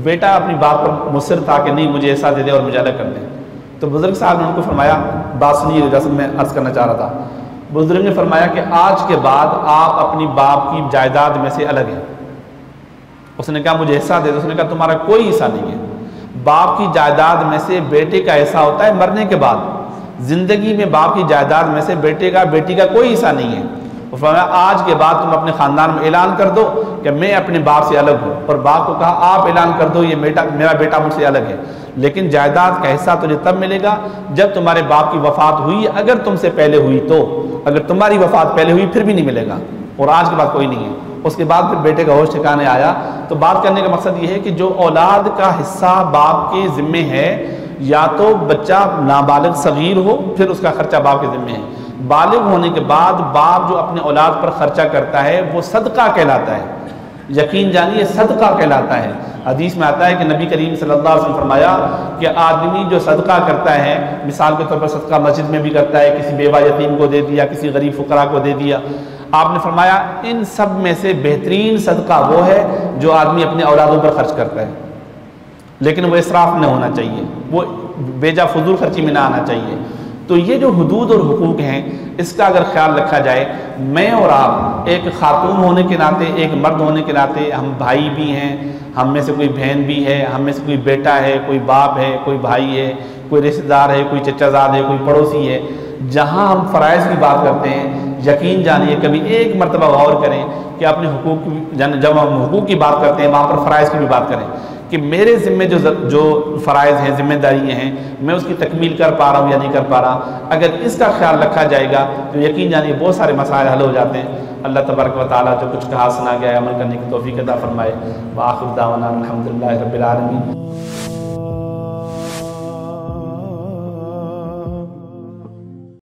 बेटा अपनी बात पर मुसर था कि नहीं मुझे हिस्सा दे दे और मुझे अलग कर दें। तो बुज़ुर्ग साहब ने उनको फरमाया, बात सुनिए जैसे मैं अर्ज़ करना चाह रहा था। बुज़ुर्ग ने फरमाया कि आज के बाद आप अपनी बाप की जायदाद में से अलग हैं। उसने कहा मुझे हिस्सा दे दो, उसने कहा तुम्हारा कोई हिस्सा नहीं है। बाप की जायदाद में से बेटे का हिस्सा होता है मरने के बाद, ज़िंदगी में बाप की जायदाद में से बेटे का बेटी का कोई हिस्सा नहीं है। फरमाया आज के बाद तुम अपने ख़ानदान में ऐलान कर दो कि मैं अपने बाप से अलग हूँ, और बाप को कहा आप ऐलान कर दो ये मेरा बेटा मुझसे अलग है, लेकिन जायदाद का हिस्सा तुझे तब मिलेगा जब तुम्हारे बाप की वफ़ात हुई, अगर तुमसे पहले हुई तो, अगर तुम्हारी वफ़ात पहले हुई फिर भी नहीं मिलेगा, और आज के बाद कोई नहीं है। उसके बाद फिर बेटे का होश ठिकाने आया। तो बात करने का मकसद ये है कि जो औलाद का हिस्सा बाप के ज़िम्मे है, या तो बच्चा नाबालिग सगीर हो फिर उसका खर्चा बाप के ज़िम्मे है, बालिग होने के बाद बाप जो अपने औलाद पर खर्चा करता है वो सदका कहलाता है, यकीन जानिए सदका कहलाता है। हदीस में आता है कि नबी करीम सल्लल्लाहु अलैहि वसल्लम फरमाया कि आदमी जो सदका करता है, मिसाल के तौर पर सदका मस्जिद में भी करता है, किसी बेवा यतीम को दे दिया, किसी गरीब फुकरा को दे दिया, आपने फरमाया इन सब में से बेहतरीन सदका वो है जो आदमी अपने औलादों पर खर्च करता है, लेकिन वो इसराफ न होना चाहिए, वो बेजा फजूल खर्ची में ना आना चाहिए। तो ये जो हुदूद और हुकूक हैं इसका अगर ख्याल रखा जाए, मैं और आप एक खातून होने के नाते, एक मर्द होने के नाते, हम भाई भी हैं, हम में से कोई बहन भी है, हम में से कोई बेटा है, कोई बाप है, कोई भाई है, कोई रिश्तेदार है, कोई चचाजाद है, कोई पड़ोसी है, जहाँ हम फ़राइज़ की बात करते हैं, यकीन जानिए कभी एक मरतबा गौर करें कि अपने हुकूक, जब हम हुकूक की बात करते हैं वहाँ पर फ़राइज़ की भी बात करें कि मेरे ज़िम्मे जो फ़राइज़ हैं, ज़िम्मेदारियाँ हैं, मैं उसकी तकमील कर पा रहा हूँ या नहीं कर पा रहा। अगर इसका ख्याल रखा जाएगा तो यकीन जानिए बहुत सारे मसाइल हल हो जाते हैं। अल्लाह तबारक व तआला जो कुछ कहा सुना गया है अमल करने की तौफीक अता फरमाए। व आखिर दावाना अल्हम्दुलिल्लाहि रब्बिल आलमीन।